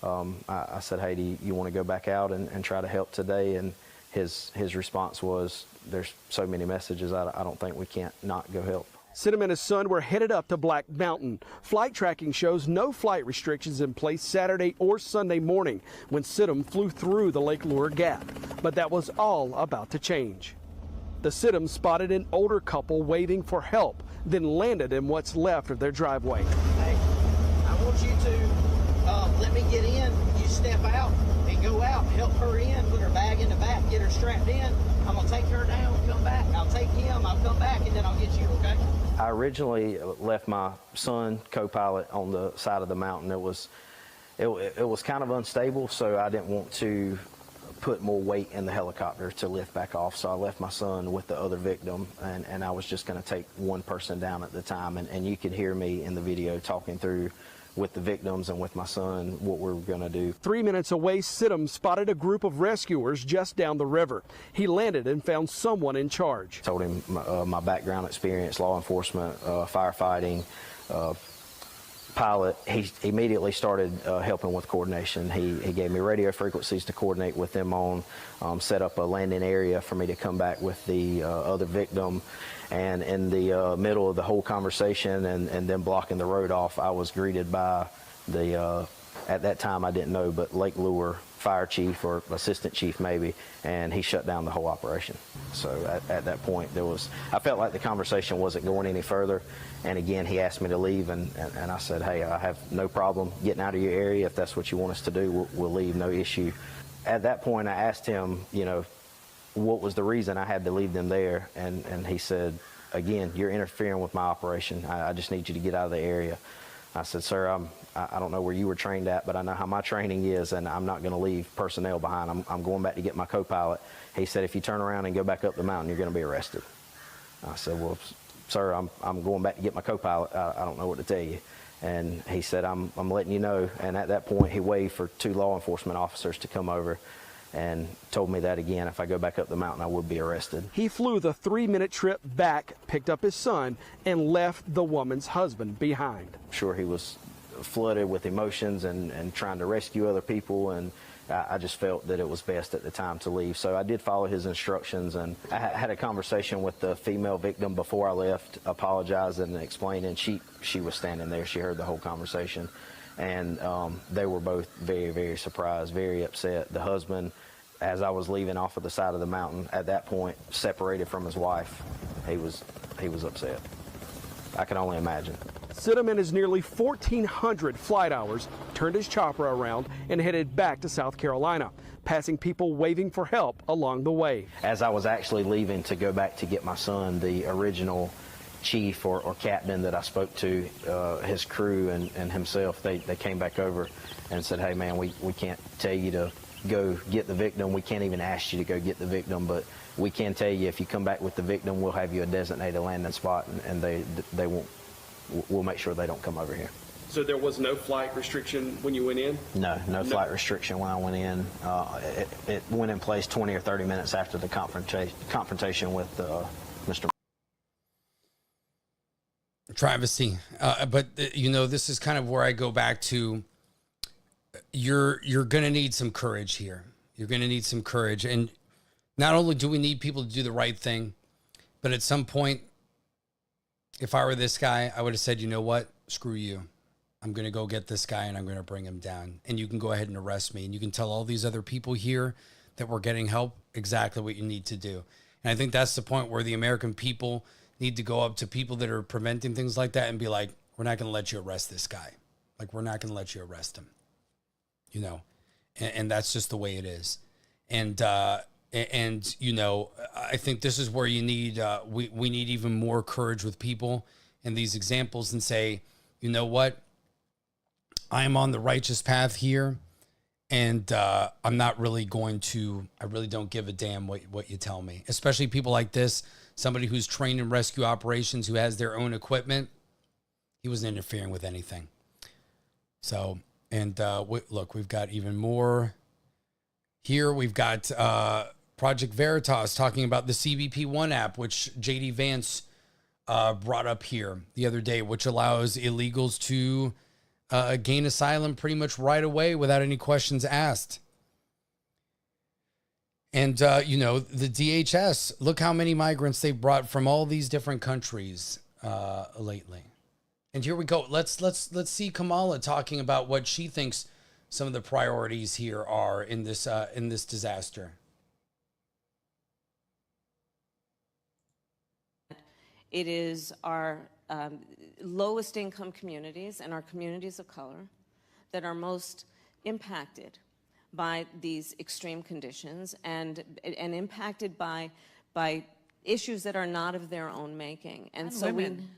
I said, hey, do you want to go back out and try to help today? And his response was, there's so many messages, I don't think we can't not go help. Sidham and his son were headed up to Black Mountain. Flight tracking shows no flight restrictions in place Saturday or Sunday morning when Sidham flew through the Lake Lure Gap. But that was all about to change. The Sidham spotted an older couple waving for help, then landed in what's left of their driveway. Hey, I want you to let me get in. You step out and go out, help her in, put her bag in the back, get her strapped in. I'm going to take her down, come back. I'll take him, I'll come back, and then I'll get you, okay? I originally left my son, co-pilot, on the side of the mountain. It was kind of unstable, so I didn't want to put more weight in the helicopter to lift back off. So I left my son with the other victim, and I was just going to take one person down at the time. And you could hear me in the video talking through with the victims and with my son what we're going to do. 3 minutes away, Sidham spotted a group of rescuers just down the river. He landed and found someone in charge. Told him my background experience, law enforcement, firefighting, pilot. He immediately started helping with coordination. He gave me radio frequencies to coordinate with them on, set up a landing area for me to come back with the other victim. And in the middle of the whole conversation and then blocking the road off, I was greeted by the, at that time I didn't know, but Lake Lure fire chief or assistant chief maybe, and he shut down the whole operation. So at that point I felt like the conversation wasn't going any further. And again, he asked me to leave, and I said, hey, I have no problem getting out of your area. If that's what you want us to do, we'll leave, no issue. At that point, I asked him, what was the reason I had to leave them there, and he said, again, you're interfering with my operation. I just need you to get out of the area. I said, sir, I don't know where you were trained at, but I know how my training is, and I'm not going to leave personnel behind. I'm going back to get my co-pilot. He said, if you turn around and go back up the mountain, you're going to be arrested. I said, well, sir, I'm going back to get my co-pilot. I don't know what to tell you. And he said, I'm letting you know. And at that point, he waved for 2 law enforcement officers to come over and told me that again, if I go back up the mountain, I would be arrested. He flew the 3-minute trip back, picked up his son, and left the woman's husband behind. I'm sure he was flooded with emotions and trying to rescue other people, and I just felt that it was best at the time to leave. So I did follow his instructions, and I had a conversation with the female victim before I left, apologizing and explaining. She was standing there. She heard the whole conversation. And they were both very, very surprised, very upset. The husband, as I was leaving off of the side of the mountain, at that point, separated from his wife, he was upset. I can only imagine. Sidham and his nearly 1,400 flight hours turned his chopper around and headed back to South Carolina, passing people waving for help along the way. As I was actually leaving to go back to get my son, the original chief or captain that I spoke to, his crew and himself, they came back over and said, hey man, we can't tell you to go get the victim. We can't even ask you to go get the victim, but we can tell you if you come back with the victim, we'll have you a designated landing spot, and we'll make sure they don't come over here. So there was no flight restriction when you went in? No flight restriction when I went in. It went in place 20 or 30 minutes after the confrontation with Mr. Travesty. But this is kind of where I go back to, you're going to need some courage here. You're going to need some courage. And not only do we need people to do the right thing, but at some point, if I were this guy, I would have said, you know what? Screw you. I'm going to go get this guy and I'm going to bring him down. And you can go ahead and arrest me. And you can tell all these other people here that we're getting help exactly what you need to do. And I think that's the point where the American people need to go up to people that are preventing things like that and be like, we're not going to let you arrest this guy. Like, we're not going to let you arrest him. And that's just the way it is. And I think this is where you need, we need even more courage with people in these examples and say, you know what? I'm on the righteous path here. And I'm not really going to, I really don't give a damn what you tell me, especially people like this, somebody who's trained in rescue operations, who has their own equipment. He wasn't interfering with anything. So, and look, we've got even more here. We've got Project Veritas talking about the CBP1 app, which JD Vance brought up here the other day, which allows illegals to gain asylum pretty much right away without any questions asked. And, you know, the DHS, look how many migrants they've brought from all these different countries lately. And here we go. Let's see Kamala talking about what she thinks some of the priorities here are in this disaster. It is our lowest income communities and our communities of color that are most impacted by these extreme conditions and impacted by issues that are not of their own making. And so women.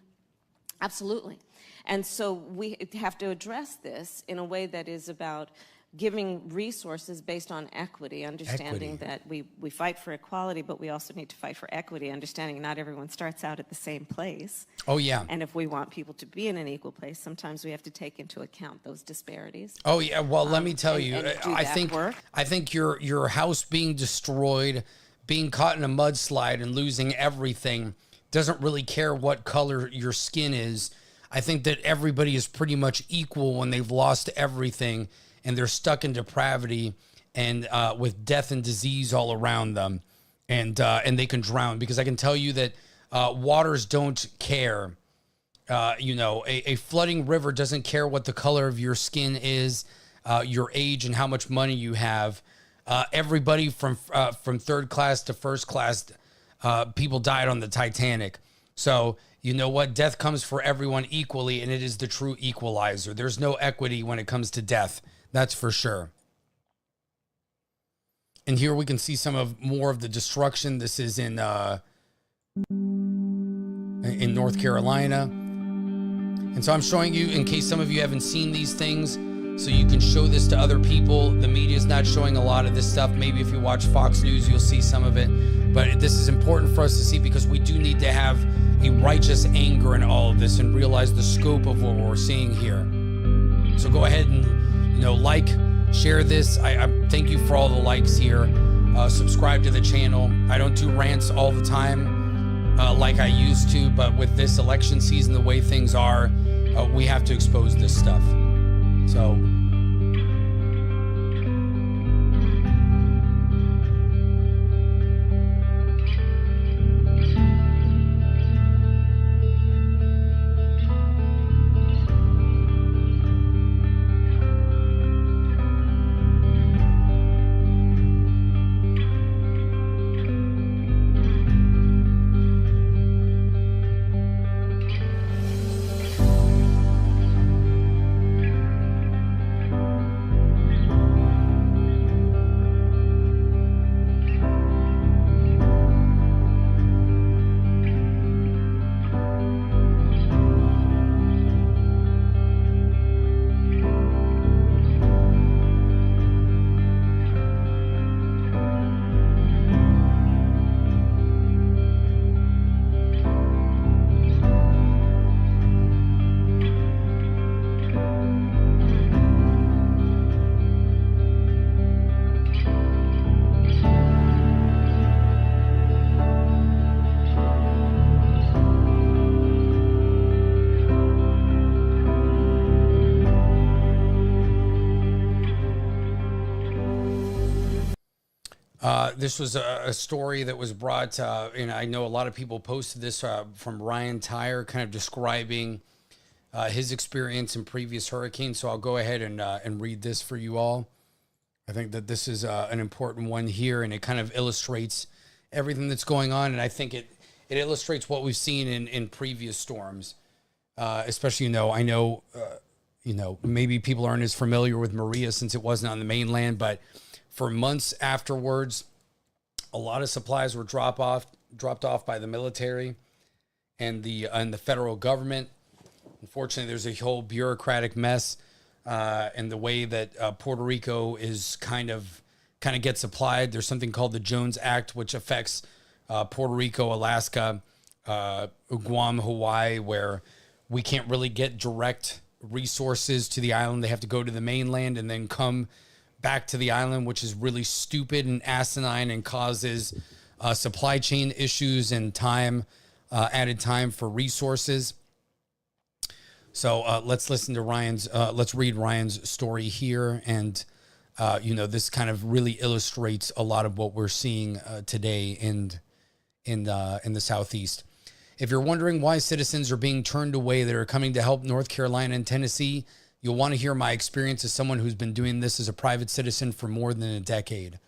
Absolutely. And so we have to address this in a way that is about giving resources based on equity, understanding that we fight for equality, but we also need to fight for equity, understanding not everyone starts out at the same place. Oh, yeah. And if we want people to be in an equal place, sometimes we have to take into account those disparities. Oh, yeah. Well, let me tell you, and do I that think work. I think your house being destroyed, being caught in a mudslide and losing everything doesn't really care what color your skin is. I think that everybody is pretty much equal when they've lost everything and they're stuck in depravity and with death and disease all around them, and they can drown. Because I can tell you that waters don't care. You know, a flooding river doesn't care what the color of your skin is, your age, and how much money you have. Everybody from third class to first class, people died on the Titanic. So you know what? Death comes for everyone equally, and it is the true equalizer. There's no equity when it comes to death. That's for sure. And here we can see more of the destruction. This is in North Carolina. And so I'm showing you, in case some of you haven't seen these things, so you can show this to other people. The media is not showing a lot of this stuff. Maybe if you watch Fox News, you'll see some of it. But this is important for us to see because we do need to have a righteous anger in all of this and realize the scope of what we're seeing here. So go ahead and, you know, like, share this. I thank you for all the likes here. Subscribe to the channel. I don't do rants all the time like I used to, but with this election season, the way things are, we have to expose this stuff. So this was a story that was brought, and I know a lot of people posted this from Ryan Tyre, kind of describing his experience in previous hurricanes. So I'll go ahead and read this for you all. I think that this is an important one here, and it kind of illustrates everything that's going on. And I think it illustrates what we've seen in previous storms, especially, I know, maybe people aren't as familiar with Maria since it wasn't on the mainland, but for months afterwards, a lot of supplies were dropped off by the military and the federal government. Unfortunately, there's a whole bureaucratic mess, and the way that Puerto Rico is kind of gets applied. There's something called the Jones Act, which affects Puerto Rico, Alaska, Guam, Hawaii, where we can't really get direct resources to the island. They have to go to the mainland and then come back to the island, which is really stupid and asinine and causes supply chain issues and added time for resources. So let's listen to let's read Ryan's story here. And, this kind of really illustrates a lot of what we're seeing today in the Southeast. If you're wondering why citizens are being turned away that are coming to help North Carolina and Tennessee, you'll want to hear my experience as someone who's been doing this as a private citizen for more than a decade.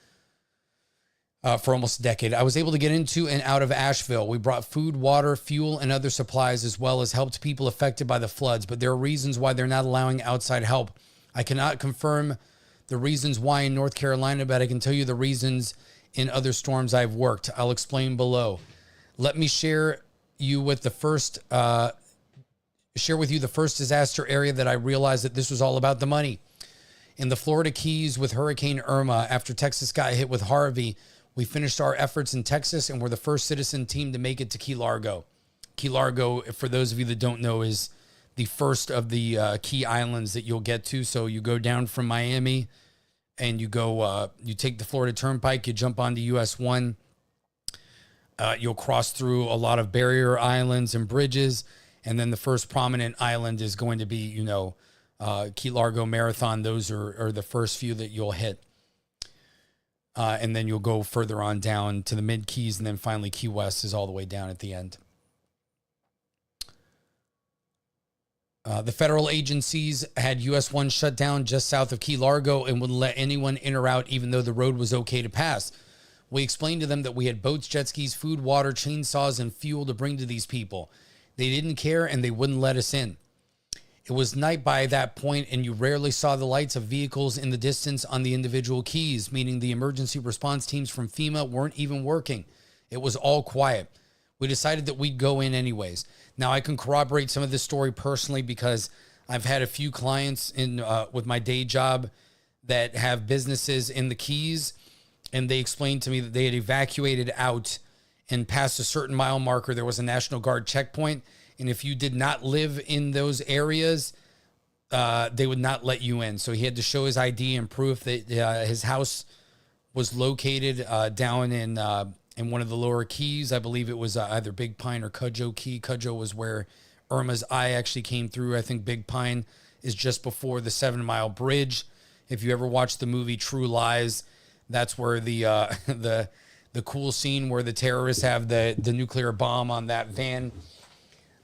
For almost a decade. I was able to get into and out of Asheville. We brought food, water, fuel, and other supplies, as well as helped people affected by the floods. But there are reasons why they're not allowing outside help. I cannot confirm the reasons why in North Carolina, but I can tell you the reasons in other storms I've worked. I'll explain below. Let me share with you the first disaster area that I realized that this was all about the money. In the Florida Keys with Hurricane Irma, after Texas got hit with Harvey, we finished our efforts in Texas and were the first citizen team to make it to Key Largo. Key Largo, for those of you that don't know, is the first of the Key Islands that you'll get to. So you go down from Miami and you take the Florida Turnpike, you jump onto US 1. You'll cross through a lot of barrier islands and bridges. And then the first prominent island is going to be, Key Largo Marathon. Those are the first few that you'll hit. And then you'll go further on down to the mid Keys, and then finally Key West is all the way down at the end. The federal agencies had US 1 shut down just south of Key Largo and wouldn't let anyone in or out, even though the road was okay to pass. We explained to them that we had boats, jet skis, food, water, chainsaws, and fuel to bring to these people. They didn't care, and they wouldn't let us in. It was night by that point, and you rarely saw the lights of vehicles in the distance on the individual keys, meaning the emergency response teams from FEMA weren't even working. It was all quiet. We decided that we'd go in anyways. Now, I can corroborate some of this story personally because I've had a few clients with my day job that have businesses in the Keys, and they explained to me that they had evacuated out, and past a certain mile marker, there was a National Guard checkpoint. And if you did not live in those areas, they would not let you in. So he had to show his ID and proof that his house was located down in one of the lower Keys. I believe it was either Big Pine or Cudjoe Key. Cudjoe was where Irma's eye actually came through. I think Big Pine is just before the 7 Mile Bridge. If you ever watched the movie True Lies, that's where the cool scene where the terrorists have the nuclear bomb on that van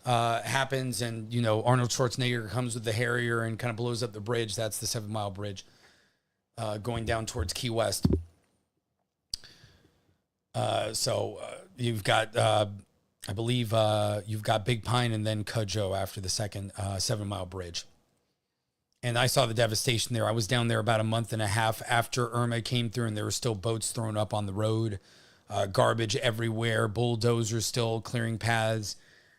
happens, and Arnold Schwarzenegger comes with the Harrier and kind of blows up the bridge. That's the 7 Mile Bridge going down towards Key West. So you've got, I believe, you've got Big Pine and then Cudjoe after the second 7 Mile Bridge. And I saw the devastation there. I was down there about a month and a half after Irma came through, and there were still boats thrown up on the road, garbage everywhere, bulldozers still clearing paths.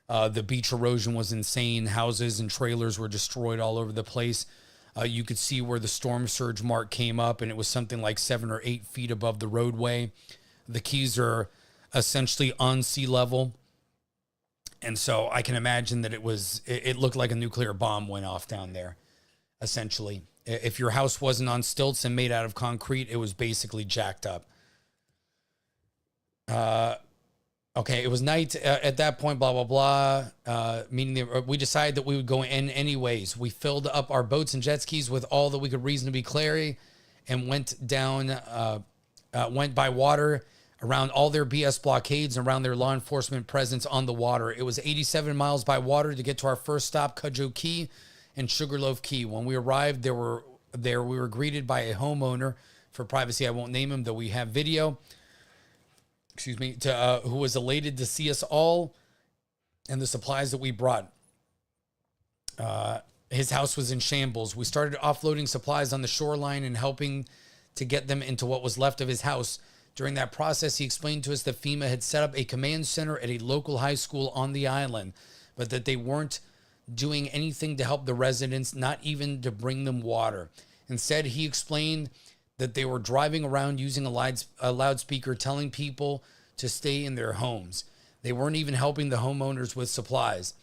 The beach erosion was insane. Houses and trailers were destroyed all over the place. You could see where the storm surge mark came up, and it was something like 7 or 8 feet above the roadway. The Keys are essentially on sea level. And so I can imagine that it looked like a nuclear bomb went off down there, essentially. If your house wasn't on stilts and made out of concrete, it was basically jacked up. Okay, it was night at that point, blah, blah, blah, meaning we decided that we would go in anyways. We filled up our boats and jet skis with all that we could reasonably carry and went by water around all their BS blockades and around their law enforcement presence on the water. It was 87 miles by water to get to our first stop, Cudjoe Key and Sugarloaf Key. When we arrived, we were greeted by a homeowner. For privacy, I won't name him, though we have video. Who was elated to see us all and the supplies that we brought. His house was in shambles. We started offloading supplies on the shoreline and helping to get them into what was left of his house. During that process, he explained to us that FEMA had set up a command center at a local high school on the island, but that they weren't doing anything to help the residents, not even to bring them water. Instead, he explained that they were driving around using a loudspeaker, telling people to stay in their homes. They weren't even helping the homeowners with supplies.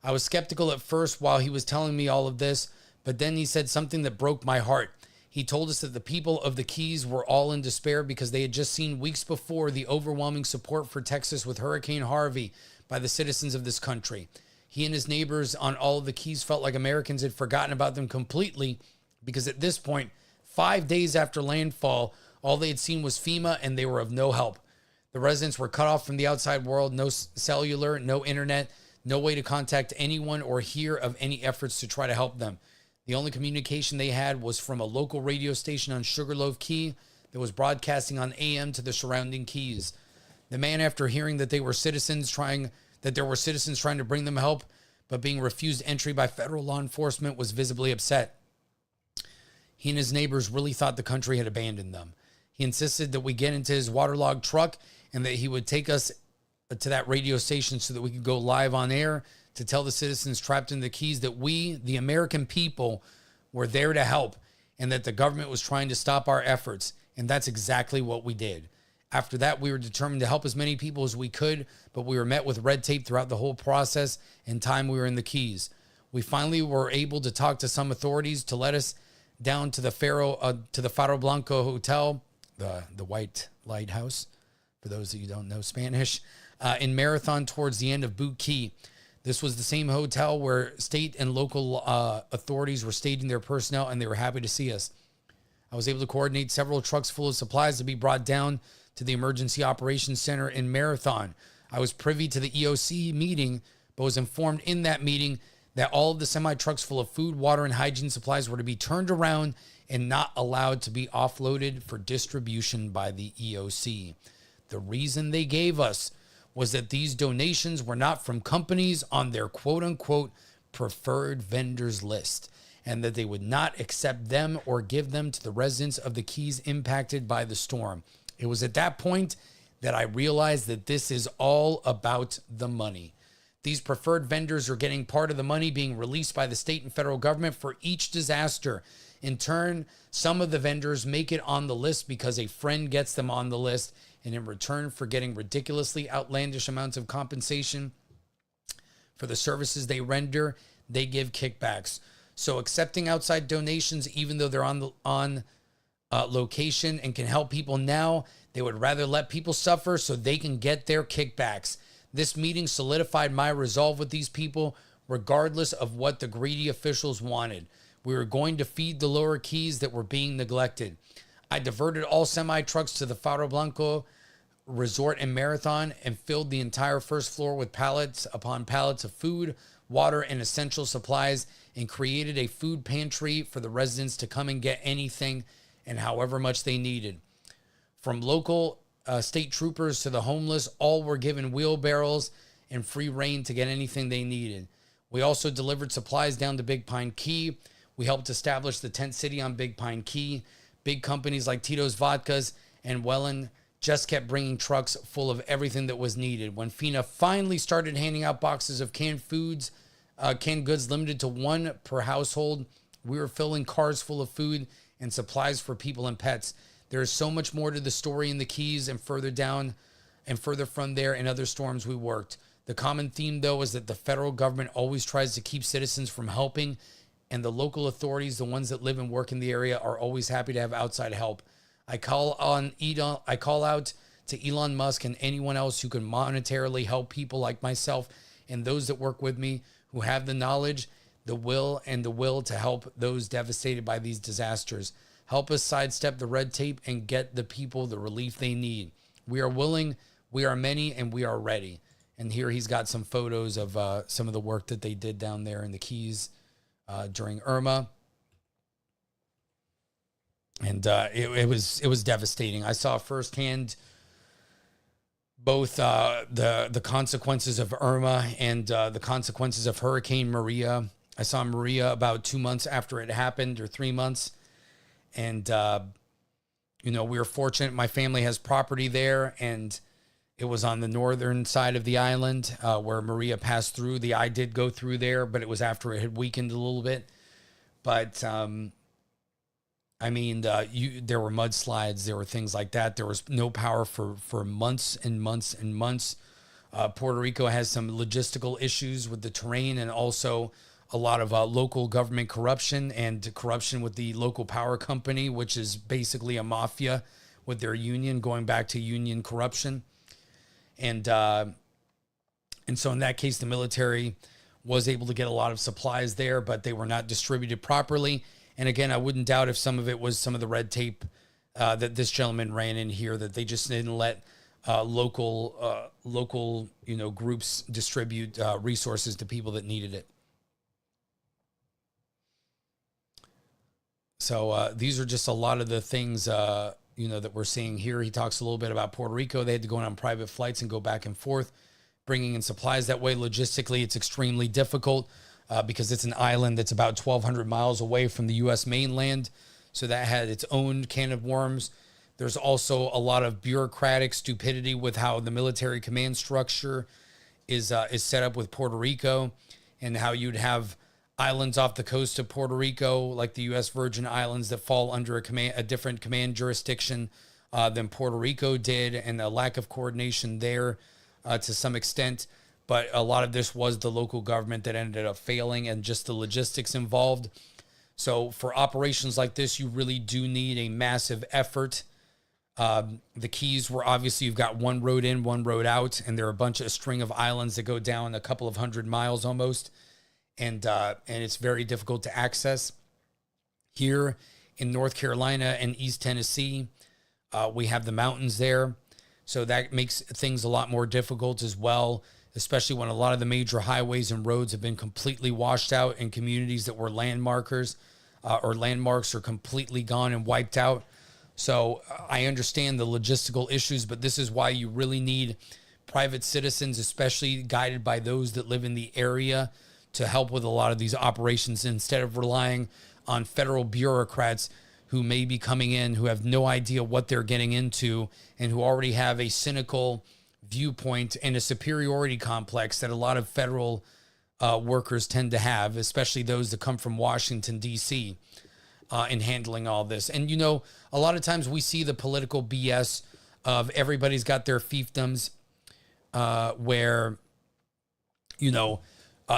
I was skeptical at first while he was telling me all of this, but then he said something that broke my heart. He told us that the people of the Keys were all in despair because they had just seen weeks before the overwhelming support for Texas with Hurricane Harvey by the citizens of this country. He and his neighbors on all of the Keys felt like Americans had forgotten about them completely because at this point, 5 days after landfall, all they had seen was FEMA and they were of no help. The residents were cut off from the outside world, no cellular, no internet, no way to contact anyone or hear of any efforts to try to help them. The only communication they had was from a local radio station on Sugarloaf Key that was broadcasting on AM to the surrounding keys. The man, after hearing that there were citizens trying to bring them help, but being refused entry by federal law enforcement, was visibly upset. He and his neighbors really thought the country had abandoned them. He insisted that we get into his waterlogged truck and that he would take us to that radio station so that we could go live on air to tell the citizens trapped in the Keys that we, the American people, were there to help and that the government was trying to stop our efforts. And that's exactly what we did. After that, we were determined to help as many people as we could, but we were met with red tape throughout the whole process and time we were in the Keys. We finally were able to talk to some authorities to let us down to the Faro Blanco Hotel, the White Lighthouse, for those of you who don't know Spanish, in Marathon towards the end of Boot Key. This was the same hotel where state and local authorities were staging their personnel, and they were happy to see us. I was able to coordinate several trucks full of supplies to be brought down to the Emergency Operations Center in Marathon. I was privy to the EOC meeting, but was informed in that meeting that all of the semi-trucks full of food, water, and hygiene supplies were to be turned around and not allowed to be offloaded for distribution by the EOC. The reason they gave us was that these donations were not from companies on their quote-unquote preferred vendors list, and that they would not accept them or give them to the residents of the Keys impacted by the storm. It was at that point that I realized that this is all about the money. These preferred vendors are getting part of the money being released by the state and federal government for each disaster. In turn, some of the vendors make it on the list because a friend gets them on the list, and in return for getting ridiculously outlandish amounts of compensation for the services they render, they give kickbacks. So accepting outside donations, even though they're on location and can help people now, they would rather let people suffer so they can get their kickbacks. This meeting solidified my resolve with these people, regardless of what the greedy officials wanted. We were going to feed the lower Keys that were being neglected. I diverted all semi-trucks to the Faro Blanco Resort and Marathon and filled the entire first floor with pallets upon pallets of food, water, and essential supplies, and created a food pantry for the residents to come and get anything and however much they needed. From local state troopers to the homeless, all were given wheelbarrows and free reign to get anything they needed. We also delivered supplies down to Big Pine Key. We helped establish the tent city on Big Pine Key. Big companies like Tito's Vodkas and Wellen just kept bringing trucks full of everything that was needed. When FEMA finally started handing out boxes of canned goods limited to one per household, we were filling cars full of food and supplies for people and pets. There is so much more to the story in the Keys and further down and further from there in other storms we worked. The common theme, though, is that the federal government always tries to keep citizens from helping, and the local authorities, the ones that live and work in the area, are always happy to have outside help. I call out to Elon Musk and anyone else who can monetarily help people like myself and those that work with me who have the knowledge, the will to help those devastated by these disasters. Help us sidestep the red tape and get the people the relief they need. We are willing, we are many, and we are ready. And here he's got some photos of some of the work that they did down there in the Keys during Irma. And it was devastating. I saw firsthand both the consequences of Irma and the consequences of Hurricane Maria. I saw Maria about 2 months after it happened, or 3 months. And, we were fortunate. My family has property there, and it was on the northern side of the island where Maria passed through. The eye did go through there, but it was after it had weakened a little bit. But, there were mudslides. There were things like that. There was no power for months and months and months. Puerto Rico has some logistical issues with the terrain and also a lot of local government corruption and corruption with the local power company, which is basically a mafia with their union, going back to union corruption. And so in that case, the military was able to get a lot of supplies there, but they were not distributed properly. And again, I wouldn't doubt if some of it was some of the red tape that this gentleman ran in here, that they just didn't let local groups distribute resources to people that needed it. So these are just a lot of the things, that we're seeing here. He talks a little bit about Puerto Rico. They had to go on private flights and go back and forth, bringing in supplies that way. Logistically, it's extremely difficult because it's an island that's about 1,200 miles away from the U.S. mainland. So that had its own can of worms. There's also a lot of bureaucratic stupidity with how the military command structure is set up with Puerto Rico, and how you'd have islands off the coast of Puerto Rico, like the U.S. Virgin Islands, that fall under a different command jurisdiction than Puerto Rico did, and a lack of coordination there to some extent. But a lot of this was the local government that ended up failing, and just the logistics involved. So for operations like this, you really do need a massive effort. The keys were obviously, you've got one road in, one road out, and there are a string of islands that go down a couple of 100 miles almost. And it's very difficult to access. Here in North Carolina and East Tennessee, we have the mountains there. So that makes things a lot more difficult as well, especially when a lot of the major highways and roads have been completely washed out, and communities that were landmarks are completely gone and wiped out. So I understand the logistical issues, but this is why you really need private citizens, especially guided by those that live in the area, to help with a lot of these operations, instead of relying on federal bureaucrats who may be coming in, who have no idea what they're getting into, and who already have a cynical viewpoint and a superiority complex that a lot of federal workers tend to have, especially those that come from Washington, D.C., in handling all this. And, a lot of times we see the political BS of everybody's got their fiefdoms where,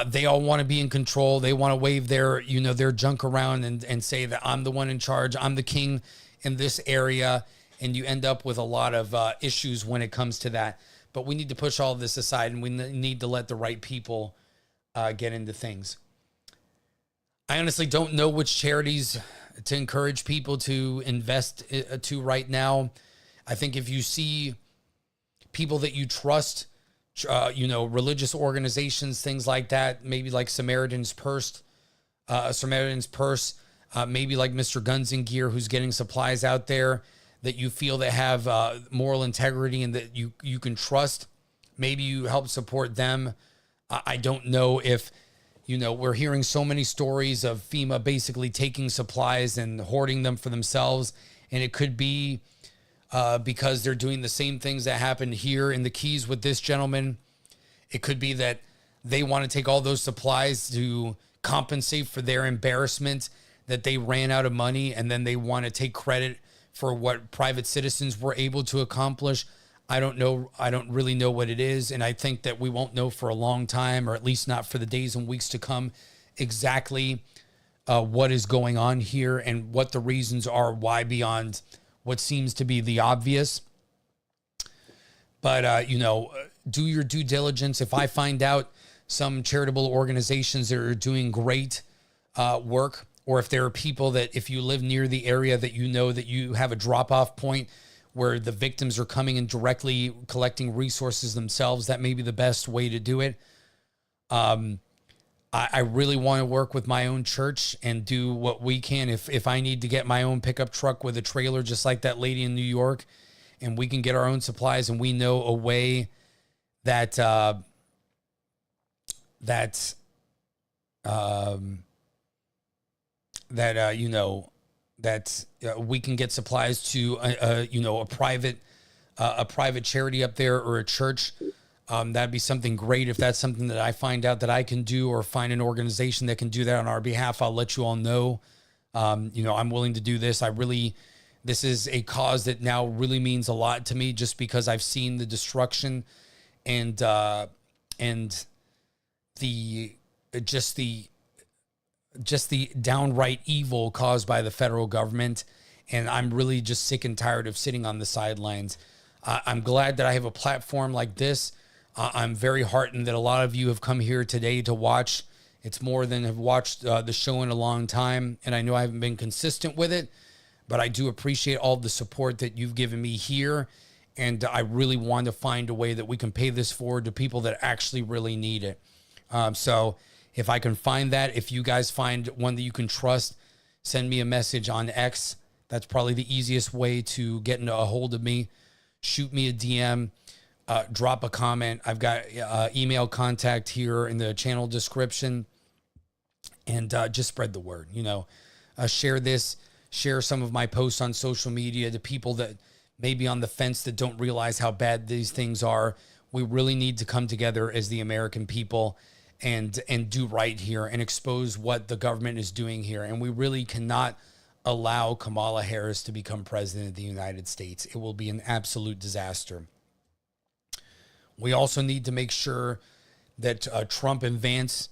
they all want to be in control. They want to wave their junk around and say that I'm the one in charge. I'm the king in this area. And you end up with a lot of issues when it comes to that. But we need to push all of this aside, and we need to let the right people get into things. I honestly don't know which charities to encourage people to invest to right now. I think if you see people that you trust, religious organizations, things like that, maybe like Samaritan's Purse, maybe like Mr. Guns and Gear, who's getting supplies out there that you feel that have moral integrity and that you can trust. Maybe you help support them. I don't know if, we're hearing so many stories of FEMA basically taking supplies and hoarding them for themselves. And it could be because they're doing the same things that happened here in the Keys with this gentleman. It could be that they want to take all those supplies to compensate for their embarrassment that they ran out of money, and then they want to take credit for what private citizens were able to accomplish. I don't know. I don't really know what it is. And I think that we won't know for a long time, or at least not for the days and weeks to come, exactly what is going on here and what the reasons are why, beyond what seems to be the obvious. But, do your due diligence. If I find out some charitable organizations that are doing great work, or if there are people that, if you live near the area, that that you have a drop-off point where the victims are coming and directly collecting resources themselves, that may be the best way to do it. I really want to work with my own church and do what we can. If I need to get my own pickup truck with a trailer, just like that lady in New York, and we can get our own supplies, and we know a way that we can get supplies to a private charity up there, or a church. That'd be something great. If that's something that I find out that I can do, or find an organization that can do that on our behalf, I'll let you all know. I'm willing to do this. This is a cause that now really means a lot to me, just because I've seen the destruction and the just the downright evil caused by the federal government. And I'm really just sick and tired of sitting on the sidelines. I'm glad that I have a platform like this. I'm very heartened that a lot of you have come here today to watch. It's more than have watched the show in a long time. And I know I haven't been consistent with it, but I do appreciate all the support that you've given me here. And I really want to find a way that we can pay this forward to people that actually really need it. So if I can find that, if you guys find one that you can trust, send me a message on X. That's probably the easiest way to get into a hold of me. Shoot me a DM, drop a comment. I've got email contact here in the channel description. And just spread the word, share this, share some of my posts on social media to people that may be on the fence that don't realize how bad these things are. We really need to come together as the American people and do right here and expose what the government is doing here. And we really cannot allow Kamala Harris to become president of the United States. It will be an absolute disaster. We also need to make sure that Trump and Vance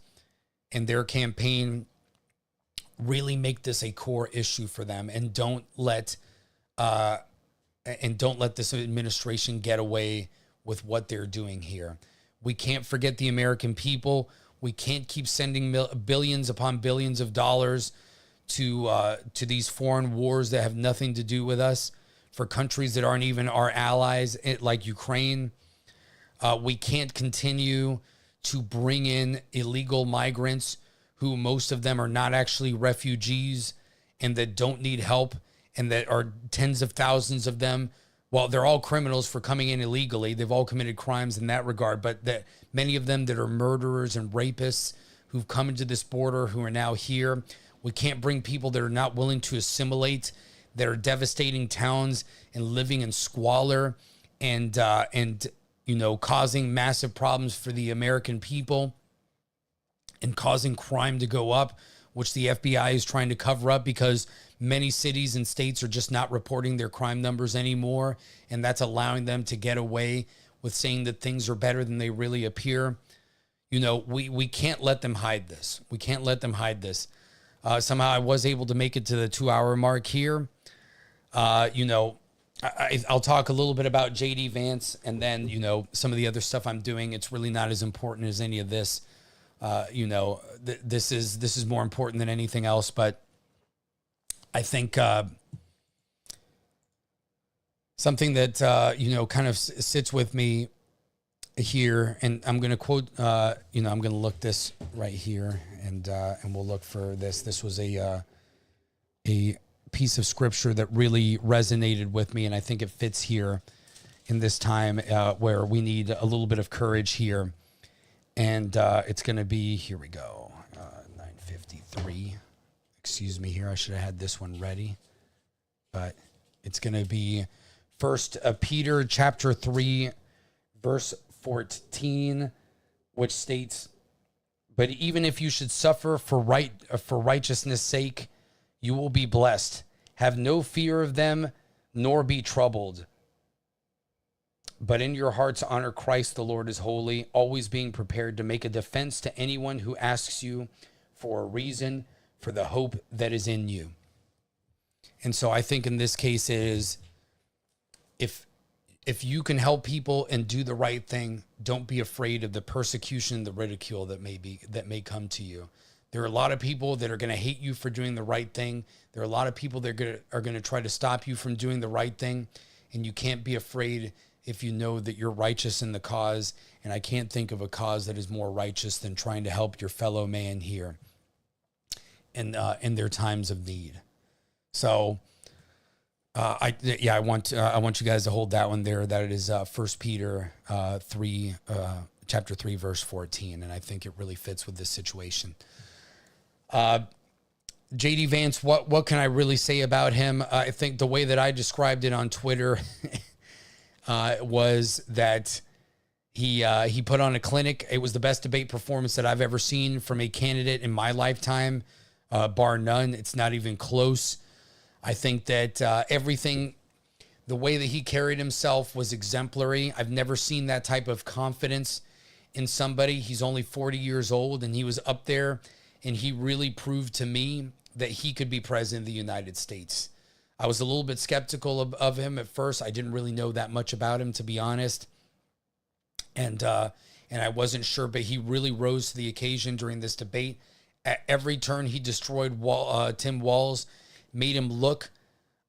and their campaign really make this a core issue for them and don't let this administration get away with what they're doing here. We can't forget the American people. We can't keep sending billions upon billions of dollars to these foreign wars that have nothing to do with us, for countries that aren't even our allies, like Ukraine. We can't continue to bring in illegal migrants who most of them are not actually refugees and that don't need help, and that are tens of thousands of them. Well, they're all criminals for coming in illegally. They've all committed crimes in that regard, but that many of them that are murderers and rapists who've come into this border, who are now here. We can't bring people that are not willing to assimilate, that are devastating towns and living in squalor and causing massive problems for the American people and causing crime to go up, which the FBI is trying to cover up because many cities and states are just not reporting their crime numbers anymore. And that's allowing them to get away with saying that things are better than they really appear. We can't let them hide this. We can't let them hide this. Somehow I was able to make it to the 2-hour mark here. I'll talk a little bit about JD Vance and then, some of the other stuff I'm doing. It's really not as important as any of this. This is more important than anything else, but I think something that, kind of sits with me here, and I'm going to quote, I'm going to look this right here and we'll look for this. This was a piece of scripture that really resonated with me. And I think it fits here in this time where we need a little bit of courage here. And it's going to be, here we go, 9:53. Excuse me here. I should have had this one ready. But it's going to be 1 Peter chapter 3, verse 14, which states, "But even if you should suffer for righteousness' sake, you will be blessed. Have no fear of them, nor be troubled. But in your hearts honor Christ the Lord as holy, always being prepared to make a defense to anyone who asks you for a reason for the hope that is in you." And so I think in this case is, if you can help people and do the right thing, don't be afraid of the persecution, the ridicule that may come to you. There are a lot of people that are going to hate you for doing the right thing. There are a lot of people that are going to try to stop you from doing the right thing, and you can't be afraid if you know that you're righteous in the cause. And I can't think of a cause that is more righteous than trying to help your fellow man here in their times of need. So, I want you guys to hold that one there. That it is 1 Peter 3, chapter 3, verse 14, and I think it really fits with this situation. JD Vance, what can I really say about him? I think the way that I described it on Twitter was that he put on a clinic. It was the best debate performance that I've ever seen from a candidate in my lifetime, bar none. It's not even close. I think that everything, the way that he carried himself was exemplary. I've never seen that type of confidence in somebody. He's only 40 years old, and he was up there and he really proved to me that he could be president of the United States. I was a little bit skeptical of him at first. I didn't really know that much about him, to be honest. And I wasn't sure, but he really rose to the occasion during this debate. At every turn, he destroyed Tim Walz, made him look,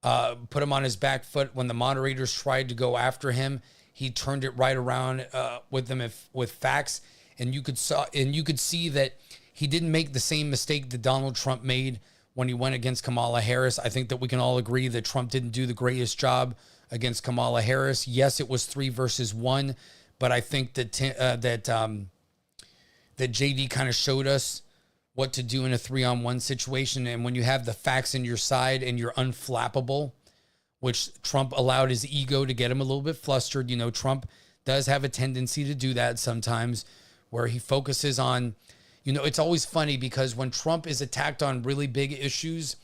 put him on his back foot. When the moderators tried to go after him, he turned it right around with them with facts. And you could see that he didn't make the same mistake that Donald Trump made when he went against Kamala Harris. I think that we can all agree that Trump didn't do the greatest job against Kamala Harris. Yes, it was 3 versus 1, but I think that JD kind of showed us what to do in a 3-on-1 situation. And when you have the facts in your side and you're unflappable, which Trump allowed his ego to get him a little bit flustered. You know, Trump does have a tendency to do that sometimes, where he focuses on, you know, it's always funny because when Trump is attacked on really big issues,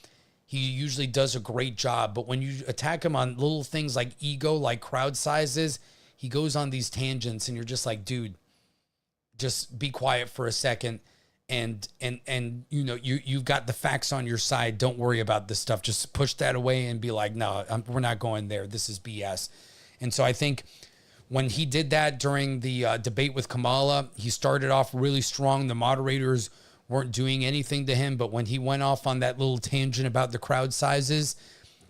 he usually does a great job. But when you attack him on little things like ego, like crowd sizes, he goes on these tangents and you're just like, dude, just be quiet for a second. And you know, you've got the facts on your side. Don't worry about this stuff. Just push that away and be like, no, we're not going there. This is BS. And so I think when he did that during the debate with Kamala, he started off really strong. The moderators weren't doing anything to him. But when he went off on that little tangent about the crowd sizes,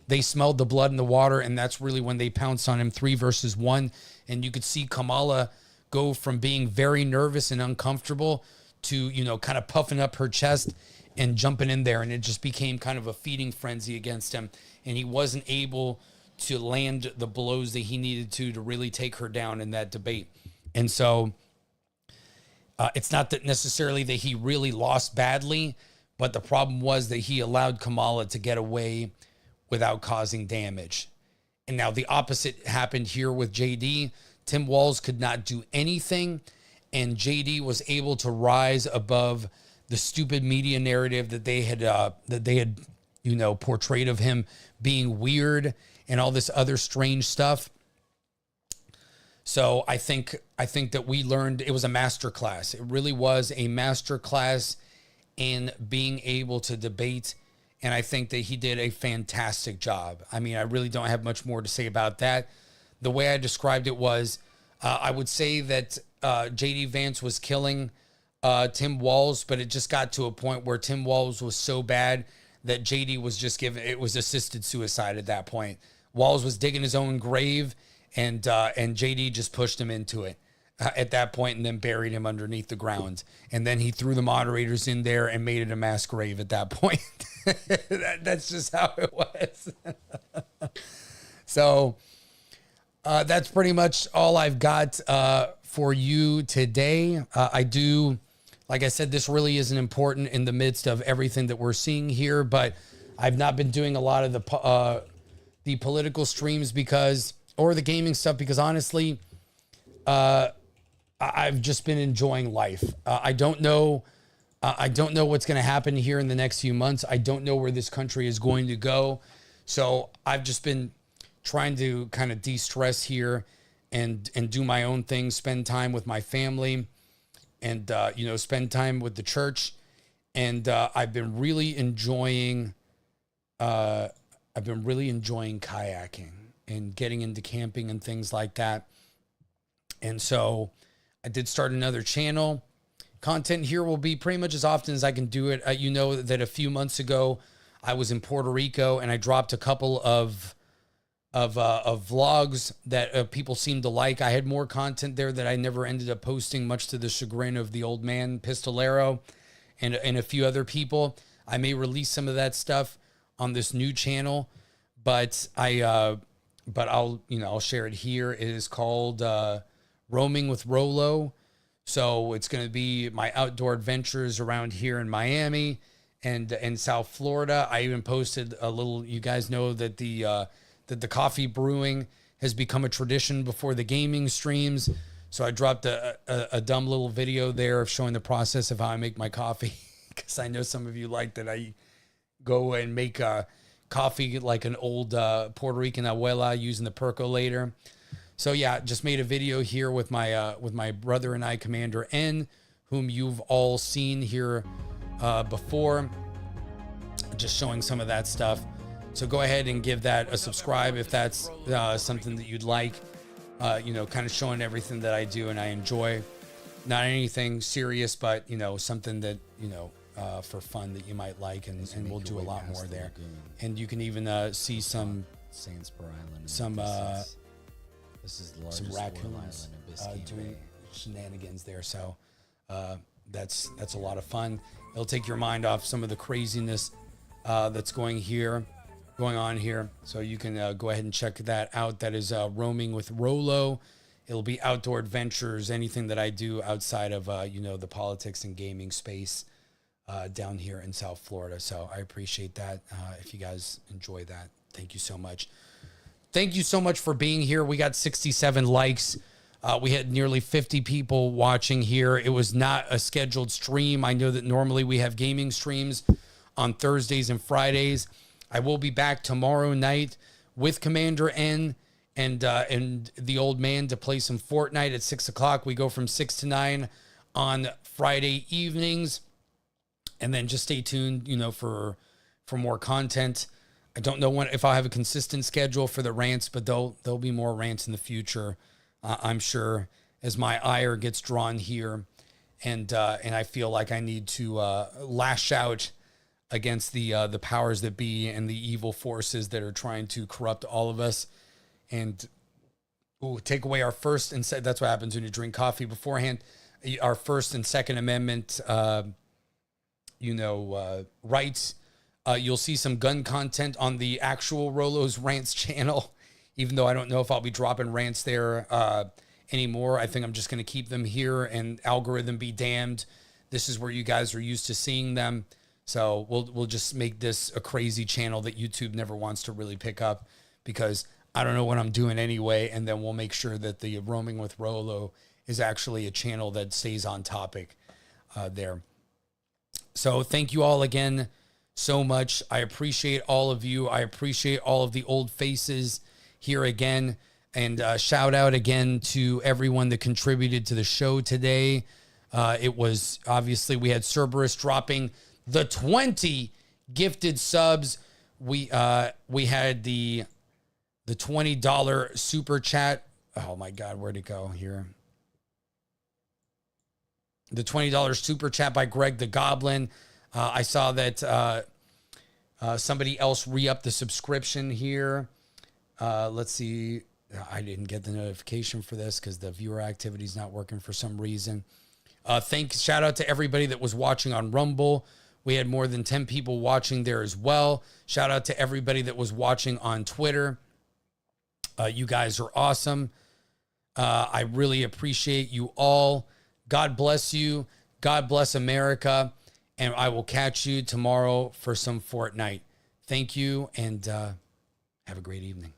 they smelled the blood in the water. And that's really when they pounced on him 3 versus 1. And you could see Kamala go from being very nervous and uncomfortable to, you know, kind of puffing up her chest and jumping in there. And it just became kind of a feeding frenzy against him. And he wasn't able to land the blows that he needed to really take her down in that debate. And so it's not that necessarily that he really lost badly, but the problem was that he allowed Kamala to get away without causing damage. And now the opposite happened here with JD. Tim Walz could not do anything, and JD was able to rise above the stupid media narrative that they had, you know, portrayed of him being weird and all this other strange stuff. So I think that we learned, it was a master class. It really was a master class in being able to debate. And I think that he did a fantastic job. I mean, I really don't have much more to say about that. The way I described it was, I would say that JD Vance was killing Tim Walz, but it just got to a point where Tim Walz was so bad that JD was just it was assisted suicide at that point. Walz was digging his own grave, and JD just pushed him into it at that point and then buried him underneath the ground. And then he threw the moderators in there and made it a mass grave at that point. That's just how it was. So that's pretty much all I've got for you today. Like I said, this really isn't important in the midst of everything that we're seeing here, but I've not been doing a lot of the political streams or the gaming stuff because honestly, I've just been enjoying life. I don't know what's going to happen here in the next few months. I don't know where this country is going to go. So I've just been trying to kind of de-stress here and do my own thing, spend time with my family and, you know, spend time with the church. And I've been really enjoying kayaking and getting into camping and things like that. And so I did start another channel. Content here will be pretty much as often as I can do it. You know that a few months ago I was in Puerto Rico and I dropped a couple of vlogs that people seemed to like. I had more content there that I never ended up posting, much to the chagrin of the old man Pistolero and a few other people. I may release some of that stuff on this new channel, but I'll share it here. It is called Roaming with Rolo. So it's going to be my outdoor adventures around here in Miami and in South Florida. I even posted a little, you guys know that the coffee brewing has become a tradition before the gaming streams. So I dropped a dumb little video there of showing the process of how I make my coffee. Because I know some of you like that I go and make coffee like an old Puerto Rican abuela using the percolator. So yeah, just made a video here with my brother and I, Commander N, whom you've all seen here before, just showing some of that stuff. So go ahead and give that a subscribe if that's something that you'd like. Kind of showing everything that I do and I enjoy. Not anything serious, but, something that, for fun that you might like, and we'll do a lot more there. And you can even see some raccoons doing shenanigans there. So that's a lot of fun. It'll take your mind off some of the craziness that's going on here. So you can go ahead and check that out. That is Roaming with Rolo. It'll be outdoor adventures, anything that I do outside of, the politics and gaming space down here in South Florida. So I appreciate that. If you guys enjoy that, thank you so much. Thank you so much for being here. We got 67 likes. We had nearly 50 people watching here. It was not a scheduled stream. I know that normally we have gaming streams on Thursdays and Fridays. I will be back tomorrow night with Commander N and the old man to play some Fortnite at 6 o'clock. We go from 6 to 9 on Friday evenings. And then just stay tuned, for more content. I don't know if I'll have a consistent schedule for the rants, but there'll be more rants in the future, I'm sure, as my ire gets drawn here. And I feel like I need to lash out against the powers that be and the evil forces that are trying to corrupt all of us and take away our first and that's what happens when you drink coffee beforehand. Our First and Second Amendment, rights. You'll see some gun content on the actual Rolo's Rants channel, even though I don't know if I'll be dropping rants there anymore. I think I'm just going to keep them here, and algorithm be damned. This is where you guys are used to seeing them. So we'll just make this a crazy channel that YouTube never wants to really pick up, because I don't know what I'm doing anyway. And then we'll make sure that the Roaming with Rolo is actually a channel that stays on topic there. So thank you all again so much. I appreciate all of you. I appreciate all of the old faces here again. And shout out again to everyone that contributed to the show today. It was obviously, we had Cerberus dropping the 20 gifted subs. We had the $20 super chat. Oh my God, where'd it go here? The $20 super chat by Greg the Goblin. I saw that somebody else re-upped the subscription here. Let's see. I didn't get the notification for this because the viewer activity is not working for some reason. Shout out to everybody that was watching on Rumble. We had more than 10 people watching there as well. Shout out to everybody that was watching on Twitter. You guys are awesome. I really appreciate you all. God bless you. God bless America. And I will catch you tomorrow for some Fortnite. Thank you, and have a great evening.